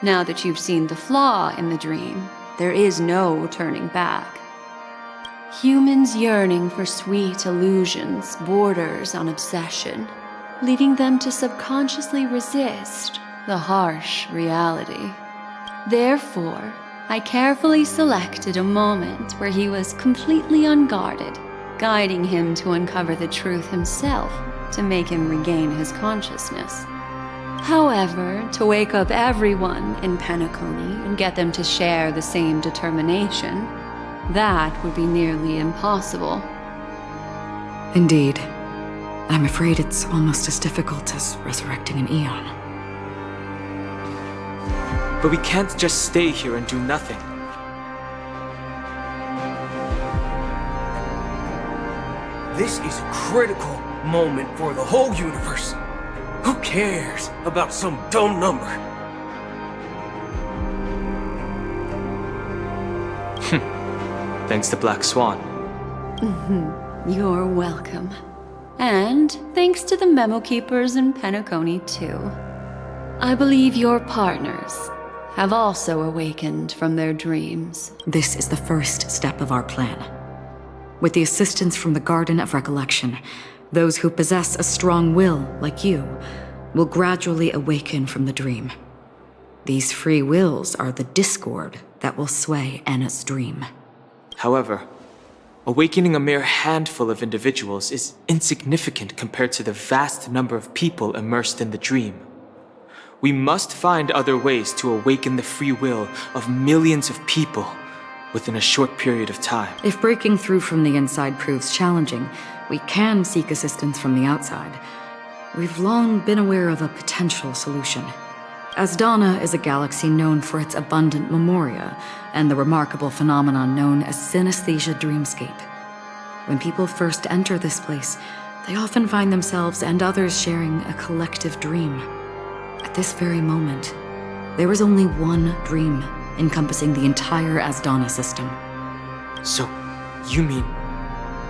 Now that you've seen the flaw in the dream, there is no turning back. Humans yearning for sweet illusions borders on obsession, leading them to subconsciously resist the harsh reality. Therefore, I carefully selected a moment where he was completely unguarded, guiding him to uncover the truth himself to make him regain his consciousness. However, to wake up everyone in Penacony and get them to share the same determination, that would be nearly impossible. Indeed. I'm afraid it's almost as difficult as resurrecting an Eon. But we can't just stay here and do nothing. This is a critical moment for the whole universe. Who cares about some dumb number? Thanks to Black Swan. You're welcome. And thanks to the Memo Keepers in Penacony, too. I believe your partners have also awakened from their dreams. This is the first step of our plan. With the assistance from the Garden of Recollection, those who possess a strong will, like you, will gradually awaken from the dream. These free wills are the discord that will sway Anna's dream. However, awakening a mere handful of individuals is insignificant compared to the vast number of people immersed in the dream. We must find other ways to awaken the free will of millions of people within a short period of time. If breaking through from the inside proves challenging, we can seek assistance from the outside. We've long been aware of a potential solution. Asdana is a galaxy known for its abundant memoria and the remarkable phenomenon known as synesthesia dreamscape. When people first enter this place, they often find themselves and others sharing a collective dream. At this very moment, there is only one dream encompassing the entire Asdana system. So, you mean,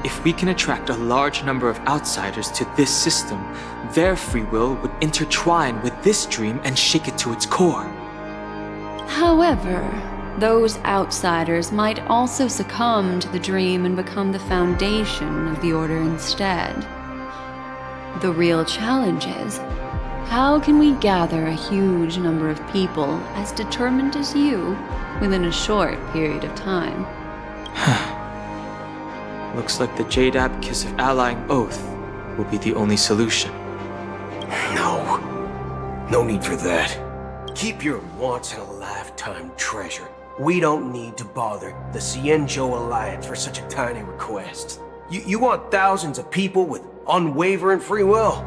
if we can attract a large number of outsiders to this system, their free will would intertwine with this dream and shake it to its core. However, those outsiders might also succumb to the dream and become the foundation of the Order instead. The real challenge is, how can we gather a huge number of people as determined as you within a short period of time? Looks like the Jade Abacus of Allying Oath will be the only solution. No need for that. Keep your once-in-a-lifetime treasure. We don't need to bother the Cienjo Alliance for such a tiny request. You want thousands of people with unwavering free will?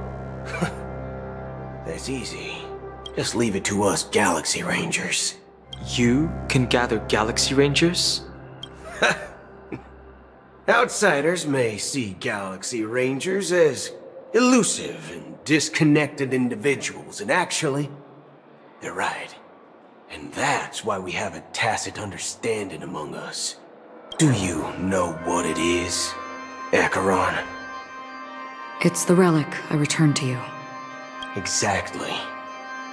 That's easy. Just leave it to us Galaxy Rangers. You can gather Galaxy Rangers? Outsiders may see Galaxy Rangers as elusive and disconnected individuals, and actually, they're right. And that's why we have a tacit understanding among us. Do you know what it is, Acheron? It's the relic I returned to you. Exactly.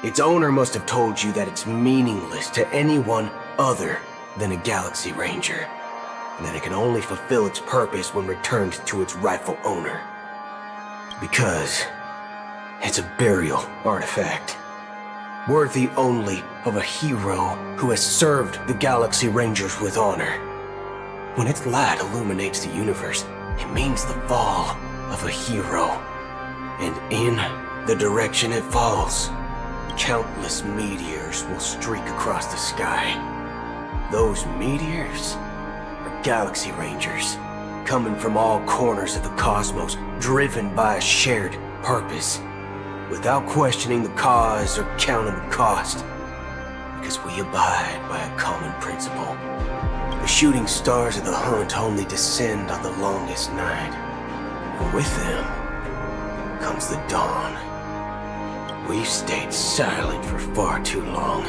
Its owner must have told you that it's meaningless to anyone other than a Galaxy Ranger, and that it can only fulfill its purpose when returned to its rightful owner. Because it's a burial artifact, worthy only of a hero who has served the Galaxy Rangers with honor. When its light illuminates the universe, it means the fall of a hero. And in the direction it falls, countless meteors will streak across the sky. Those meteors are Galaxy Rangers, coming from all corners of the cosmos, driven by a shared purpose, without questioning the cause or counting the cost, because we abide by a common principle. The shooting stars of the hunt only descend on the longest night, and with them comes the dawn. We've stayed silent for far too long.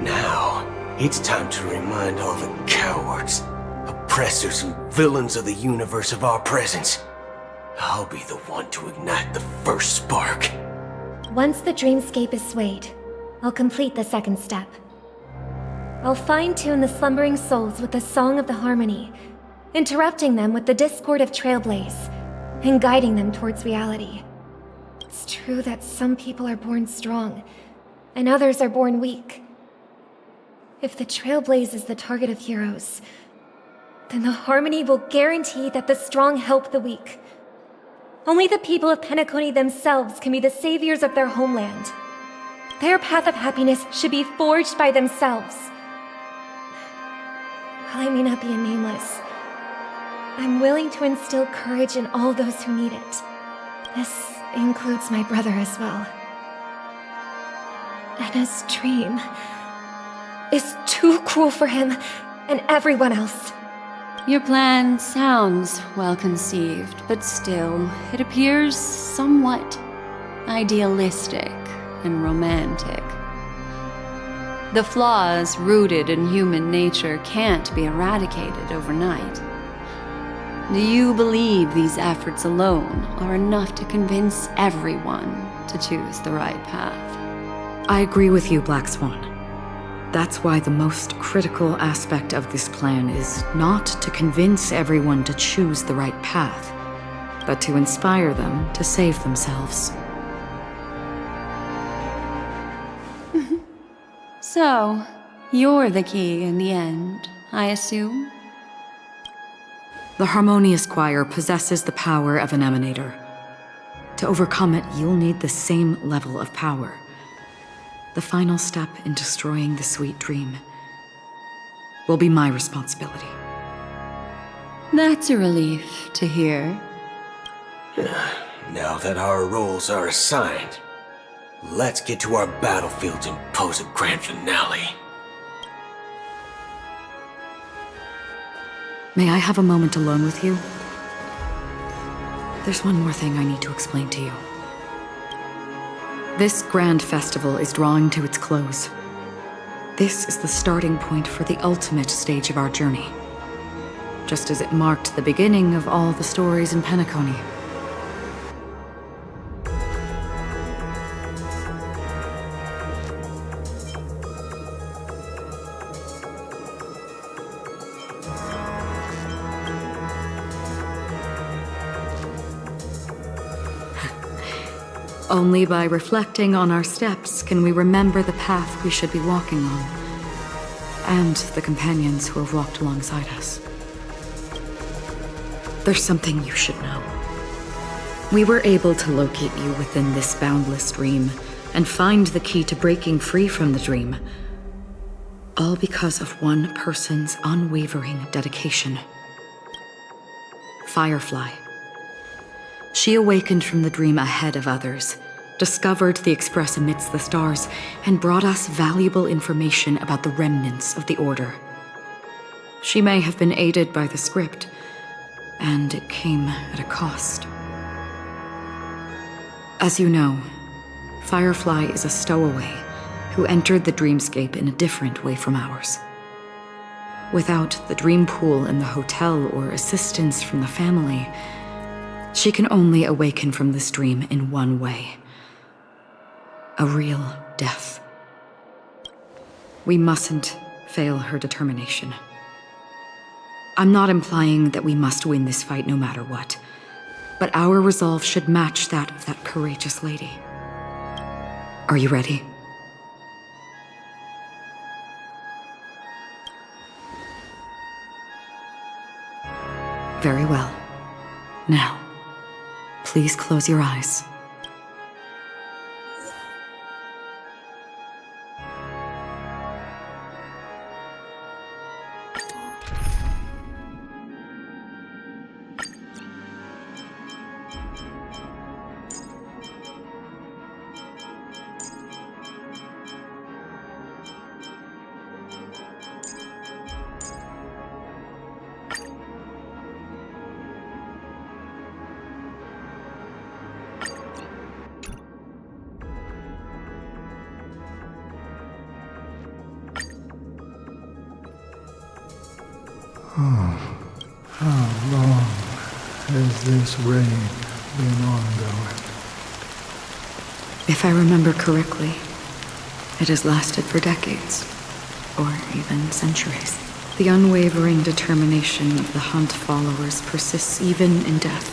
Now, it's time to remind all the cowards, oppressors, and villains of the universe of our presence. I'll be the one to ignite the first spark. Once the dreamscape is swayed, I'll complete the second step. I'll fine-tune the slumbering souls with the Song of the Harmony, interrupting them with the discord of Trailblaze and guiding them towards reality. It's true that some people are born strong, and others are born weak. If the Trailblaze is the target of heroes, then the Harmony will guarantee that the strong help the weak. Only the people of Penacony themselves can be the saviors of their homeland. Their path of happiness should be forged by themselves. While I may not be a nameless, I'm willing to instill courage in all those who need it. This includes my brother as well. And his dream is too cruel for him and everyone else. Your plan sounds well conceived, but still, it appears somewhat idealistic and romantic. The flaws rooted in human nature can't be eradicated overnight. Do you believe these efforts alone are enough to convince everyone to choose the right path? I agree with you, Black Swan. That's why the most critical aspect of this plan is not to convince everyone to choose the right path, but to inspire them to save themselves. So, you're the key in the end, I assume? The Harmonious Choir possesses the power of an emanator. To overcome it, you'll need the same level of power. The final step in destroying the sweet dream will be my responsibility. That's a relief to hear. Now that our roles are assigned, let's get to our battlefields and pose a grand finale. May I have a moment alone with you? There's one more thing I need to explain to you. This grand festival is drawing to its close. This is the starting point for the ultimate stage of our journey, just as it marked the beginning of all the stories in Penacony. Only by reflecting on our steps can we remember the path we should be walking on, and the companions who have walked alongside us. There's something you should know. We were able to locate you within this boundless dream and find the key to breaking free from the dream, all because of one person's unwavering dedication. Firefly. She awakened from the dream ahead of others, discovered the Express amidst the stars, and brought us valuable information about the remnants of the Order. She may have been aided by the script, and it came at a cost. As you know, Firefly is a stowaway who entered the dreamscape in a different way from ours. Without the dream pool in the hotel or assistance from the family, she can only awaken from this dream in one way. A real death. We mustn't fail her determination. I'm not implying that we must win this fight no matter what, but our resolve should match that of that courageous lady. Are you ready? Very well. Now, please close your eyes. Oh, how long has this reign been ongoing? If I remember correctly, it has lasted for decades, or even centuries. The unwavering determination of the Hunt followers persists even in death.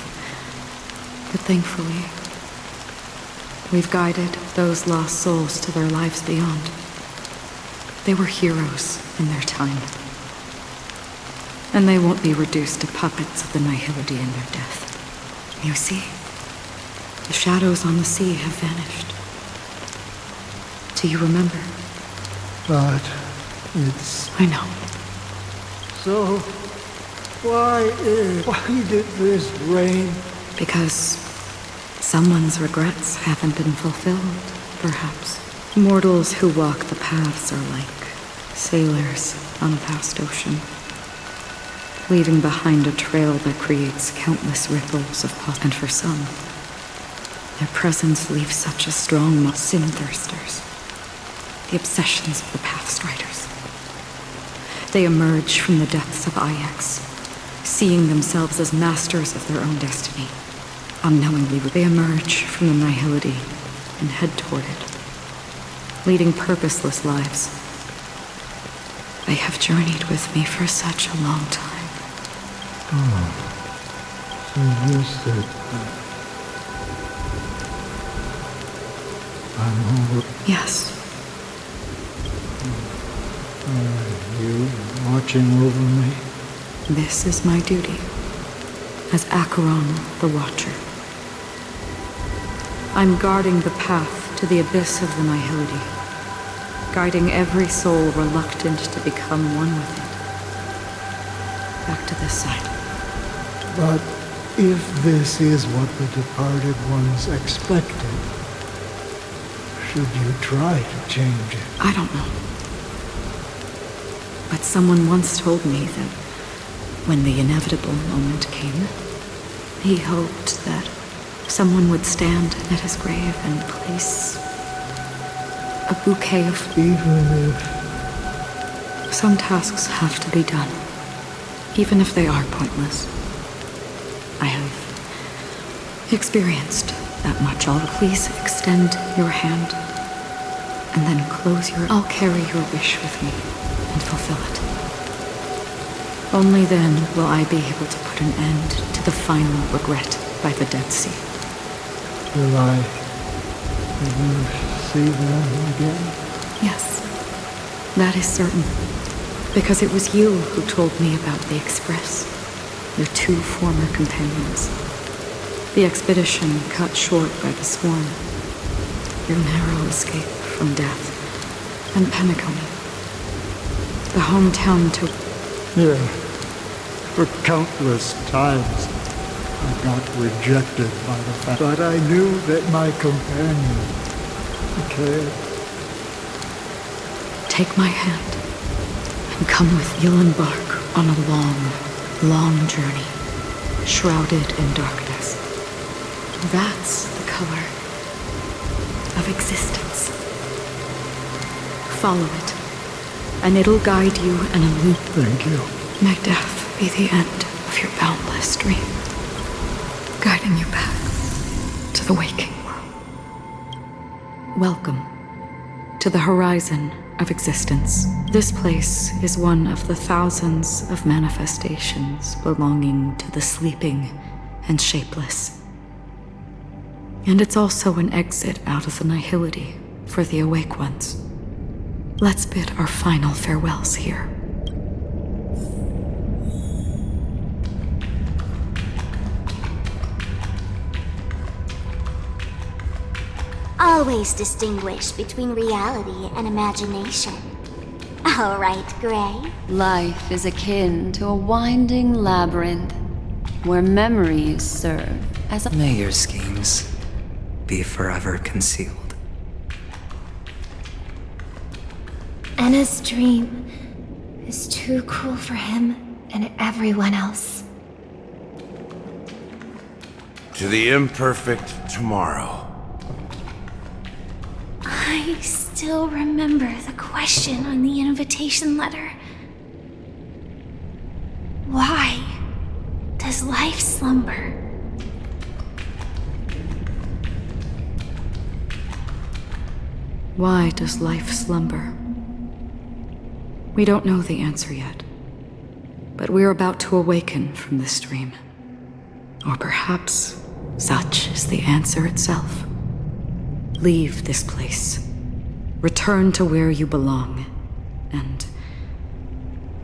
But thankfully, we've guided those lost souls to their lives beyond. They were heroes in their time. And they won't be reduced to puppets of the Nihility in their death. You see, the shadows on the sea have vanished. Do you remember? But it's... I know. So, why did this rain? Because someone's regrets haven't been fulfilled, perhaps. Mortals who walk the paths are like sailors on a vast ocean, leaving behind a trail that creates countless ripples of past. And for some, their presence leaves such a strong mark. Sin thirsters, the obsessions of the Pathstriders. They emerge from the depths of Ix, seeing themselves as masters of their own destiny. Unknowingly, they emerge from the Nihility and head toward it, leading purposeless lives. They have journeyed with me for such a long time. Oh, so you said I'm over. Yes. Are you watching over me? This is my duty as Acheron the Watcher. I'm guarding the path to the abyss of the Nihility, guiding every soul reluctant to become one with it. Back to this side. But if this is what the departed ones expected, should you try to change it? I don't know. But someone once told me that when the inevitable moment came, he hoped that someone would stand at his grave and place a bouquet of... Even if... Some tasks have to be done, even if they are pointless. I have experienced that much. Please extend your hand and then close your... I'll carry your wish with me and fulfill it. Only then will I be able to put an end to the final regret by the Dead Sea. Will I ever see them again? Yes, that is certain. Because it was you who told me about the Express, your two former companions. The expedition cut short by the swarm. Your narrow escape from death. And Penacony. The hometown to... Yeah. For countless times, I got rejected by the fact. But I knew that my companion cared. Take my hand and come with Yulin Bark on a long, long journey, shrouded in darkness. That's the color of existence. Follow it, and it'll guide you and illuminate. Thank you. May death be the end of your boundless dream, guiding you back to the waking world. Welcome to the horizon of existence. This place is one of the thousands of manifestations belonging to the sleeping and shapeless. And it's also an exit out of the Nihility for the awake ones. Let's bid our final farewells here. Always distinguish between reality and imagination. All right, Gray. Life is akin to a winding labyrinth where memories serve as a... May your schemes be forever concealed. Anna's dream is too cruel for him and everyone else. To the imperfect tomorrow. I still remember the question on the invitation letter. Why does life slumber? Why does life slumber? We don't know the answer yet, But we're about to awaken from this dream. Or perhaps such is the answer itself. Leave this place. Return to where you belong. And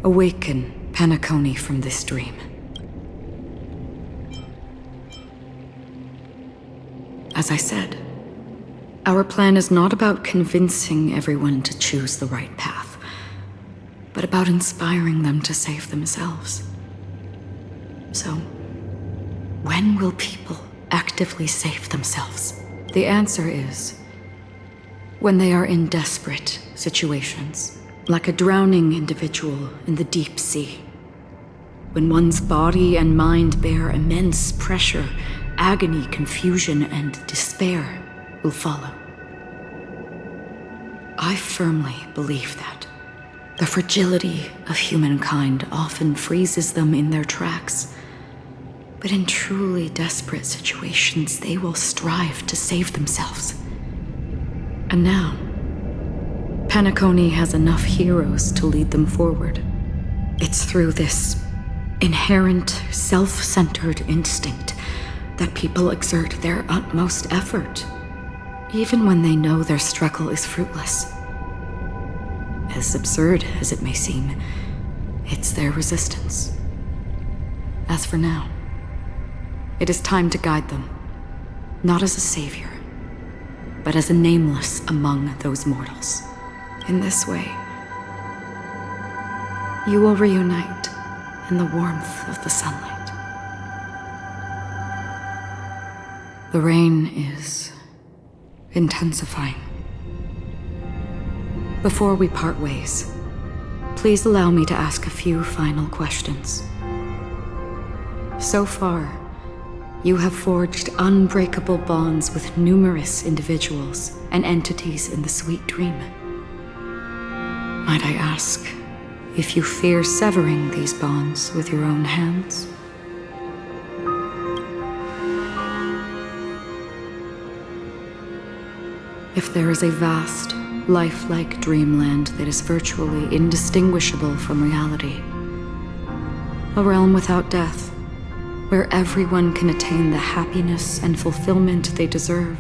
awaken Penacony from this dream. As I said, our plan is not about convincing everyone to choose the right path, but about inspiring them to save themselves. So, when will people actively save themselves? The answer is when they are in desperate situations, like a drowning individual in the deep sea. When one's body and mind bear immense pressure, agony, confusion, and despair will follow. I firmly believe that the fragility of humankind often freezes them in their tracks. But in truly desperate situations, they will strive to save themselves. And now, Penacony has enough heroes to lead them forward. It's through this inherent, self-centered instinct that people exert their utmost effort, even when they know their struggle is fruitless. As absurd as it may seem, it's their resistance. As for now, it is time to guide them, not as a savior, but as a nameless among those mortals. In this way, you will reunite in the warmth of the sunlight. The rain is intensifying. Before we part ways, please allow me to ask a few final questions. So far, you have forged unbreakable bonds with numerous individuals and entities in the sweet dream. Might I ask if you fear severing these bonds with your own hands? If there is a vast, lifelike dreamland that is virtually indistinguishable from reality, a realm without death, where everyone can attain the happiness and fulfillment they deserve,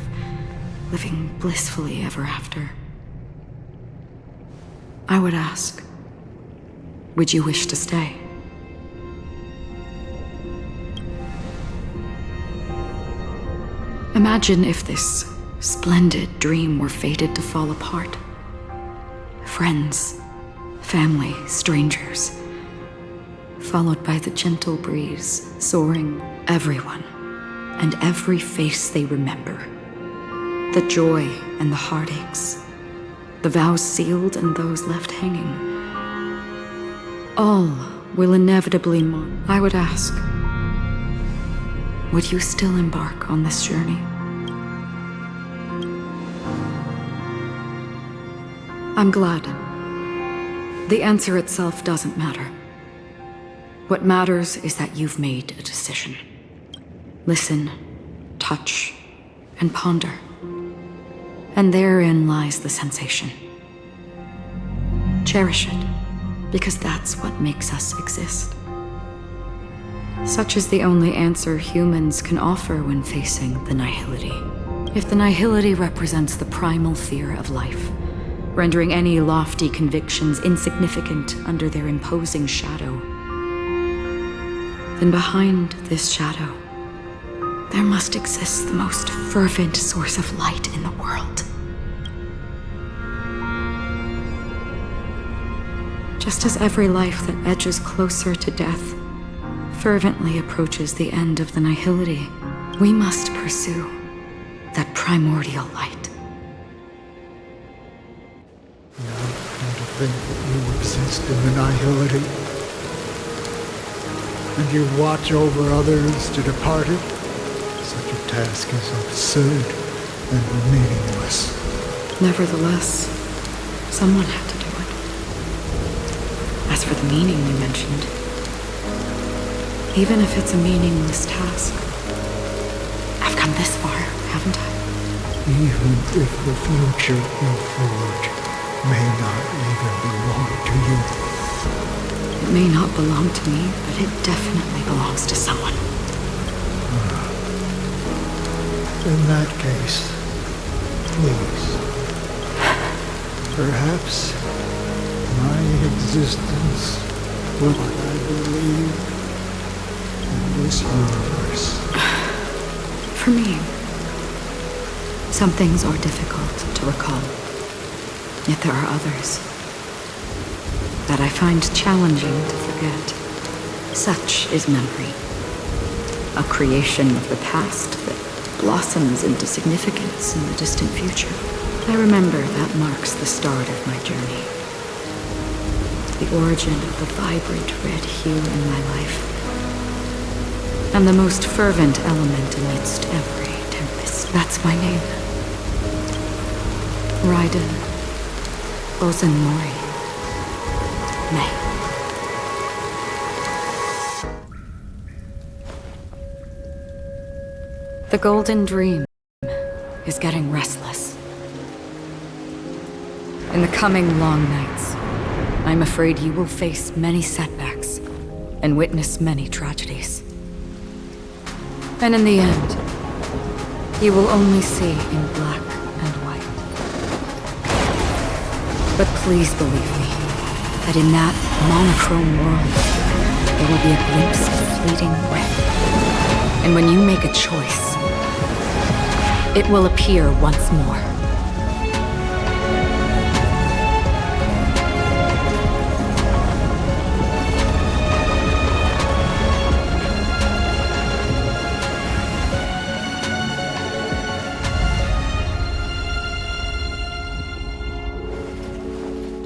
living blissfully ever after, I would ask, would you wish to stay? Imagine if this splendid dream were fated to fall apart. Friends, family, strangers, followed by the gentle breeze, soaring everyone and every face they remember. The joy and the heartaches, the vows sealed and those left hanging. All will inevitably mark. I would ask, would you still embark on this journey? I'm glad. The answer itself doesn't matter. What matters is that you've made a decision. Listen, touch, and ponder. And therein lies the sensation. Cherish it, because that's what makes us exist. Such is the only answer humans can offer when facing the nihility. If the nihility represents the primal fear of life, rendering any lofty convictions insignificant under their imposing shadow, then behind this shadow, there must exist the most fervent source of light in the world. Just as every life that edges closer to death fervently approaches the end of the nihility, we must pursue that primordial light. And to think that you exist in the nihility, and you watch over others to depart it, such a task is absurd and meaningless. Nevertheless, someone had to do it. As for the meaning you mentioned, even if it's a meaningless task, I've come this far, haven't I? Even if the future you forge may not even belong to you. It may not belong to me, but it definitely belongs to someone. In that case, please. Perhaps my existence will, I believe, in this universe. For me, some things are difficult to recall. Yet there are others that I find challenging to forget. Such is memory, a creation of the past that blossoms into significance in the distant future. I remember that marks the start of my journey. The origin of the vibrant red hue in my life. And the most fervent element amidst every tempest. That's my name. Raiden Ozenmori. May. The Golden Dream is getting restless. In the coming long nights, I'm afraid you will face many setbacks and witness many tragedies. And in the end, you will only see in black and white. But please believe me, that in that monochrome world, there will be a glimpse of fleeting red. And when you make a choice, it will appear once more.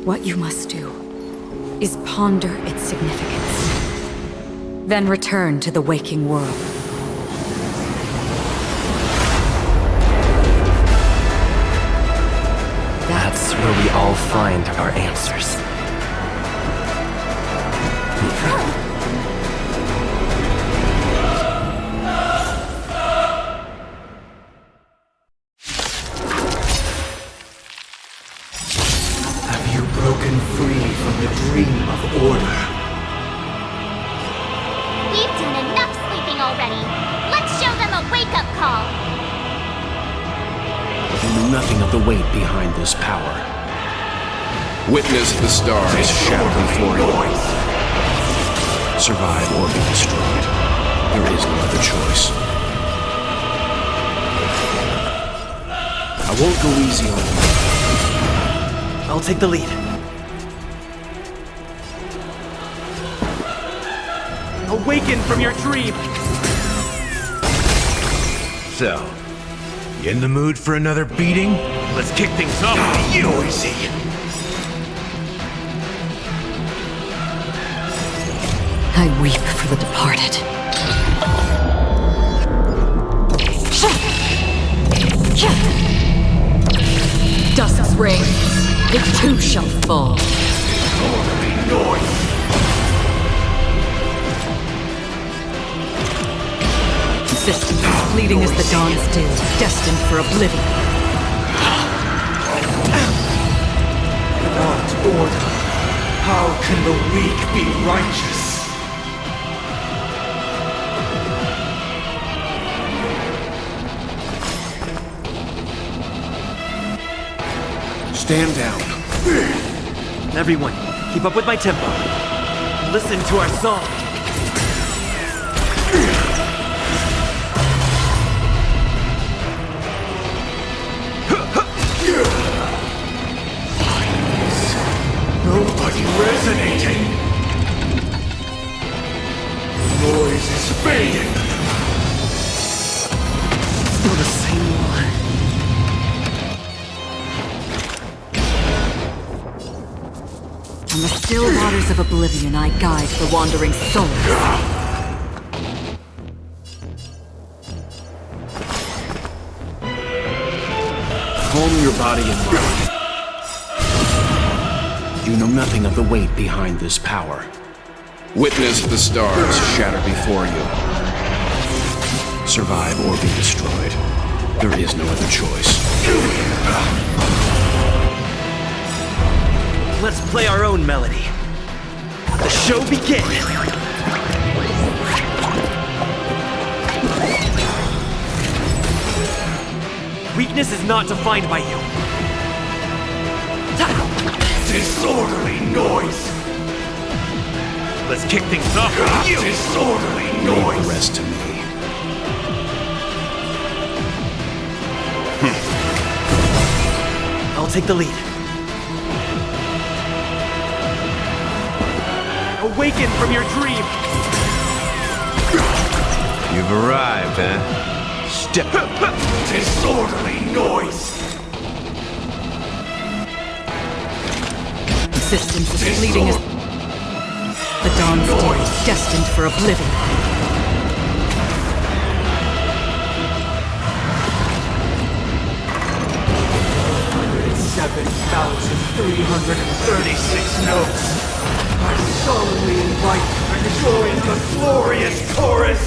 What you must do is ponder its significance, then return to the waking world. That's where we all find our answers. Have you broken free from the dream of order? We've done enough sleeping already. Let's show them a wake-up call. You know nothing of the weight behind this power. Witness the stars shatter before you. Survive or be destroyed. There is no other choice. I won't go easy on you. I'll take the lead. Awaken from your dream! So, you in the mood for another beating? Let's kick things off. Noisy. I weep for the departed. Dusk's reign, it too shall fall. Existence as fleeting as the dawn's dew, destined for oblivion. Without order, how can the weak be righteous? Stand down. Everyone, keep up with my tempo. Listen to our song. Nobody resonating. Noise is fading. Still the same one. On the still waters of oblivion, I guide the wandering souls. Calm your body and mind. You know nothing of the weight behind this power. Witness the stars shatter before you. Survive or be destroyed. There is no other choice. Let's play our own melody. The show begins! Weakness is not defined by you. Disorderly noise! Let's kick things off with you! Disorderly Leave noise! the rest to me. I'll take the lead. Awaken from your dream! You've arrived, eh? Step. Disorderly noise! Existence is fleeting as the dawn's day, destined for oblivion. 7,336 notes. I solemnly invite you to join the glorious chorus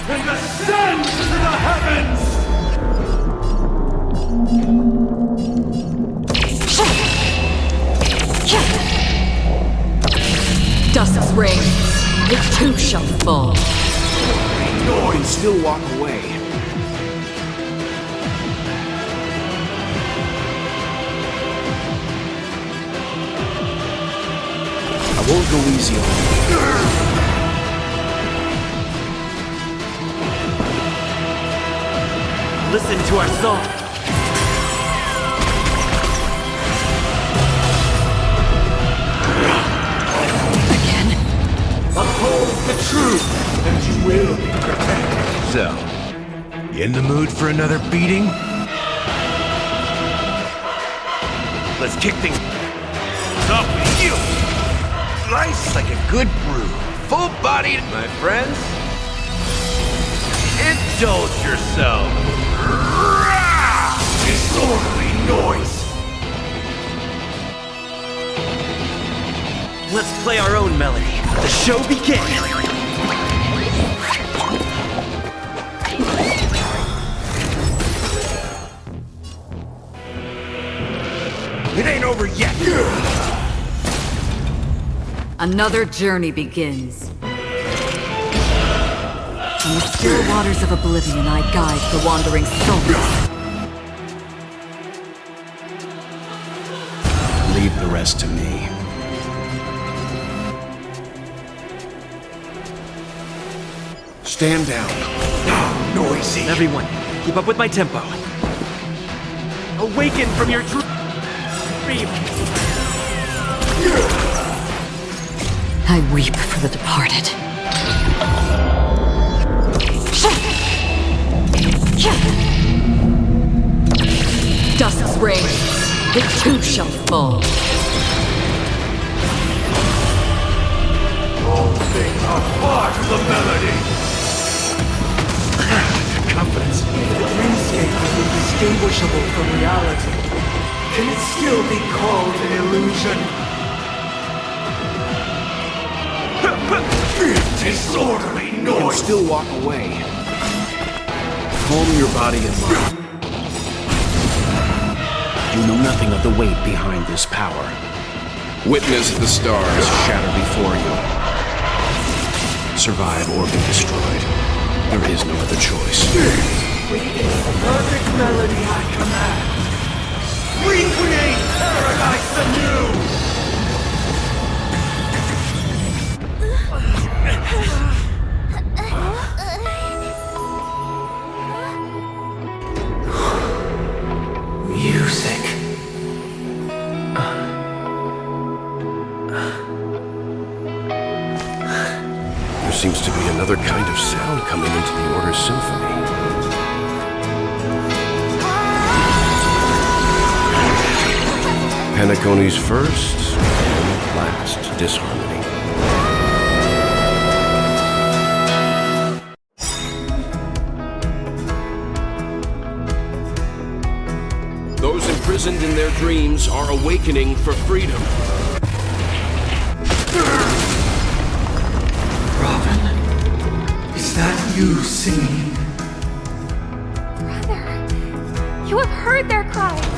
and ascend to the heavens! Dusk's reign, it too shall fall. You can still walk away. I won't go easy on you. Listen to our song. Uphold the truth, and you will be protected. So, you in the mood for another beating? Let's kick things off with you! Slice like a good brew. Full-bodied, my friends. Indulge yourself. Disorderly noise! Let's play our own melody. The show begins! It ain't over yet. Another journey begins. In the still waters of oblivion, I guide the wandering souls. Leave the rest to me. Stand down. Noisy. Everyone, keep up with my tempo. Awaken from your dream. I weep for the departed. Dusk's reign, it too shall fall. All things are part of the melody. Confidence. If the dreamscape is indistinguishable from reality, can it still be called an illusion? Disorderly You can noise! still walk away. Calm your body and mind. You know nothing of the weight behind this power. Witness the stars shatter before you. Survive or be destroyed. There is no other choice. With this perfect melody I command, Recreate paradise anew! music. There seems to be another kind of sound coming into the Order's symphony. Penacony's first and last disharmony. Those imprisoned in their dreams are awakening for freedom. Robin, is that you singing? Brother, you have heard their cries.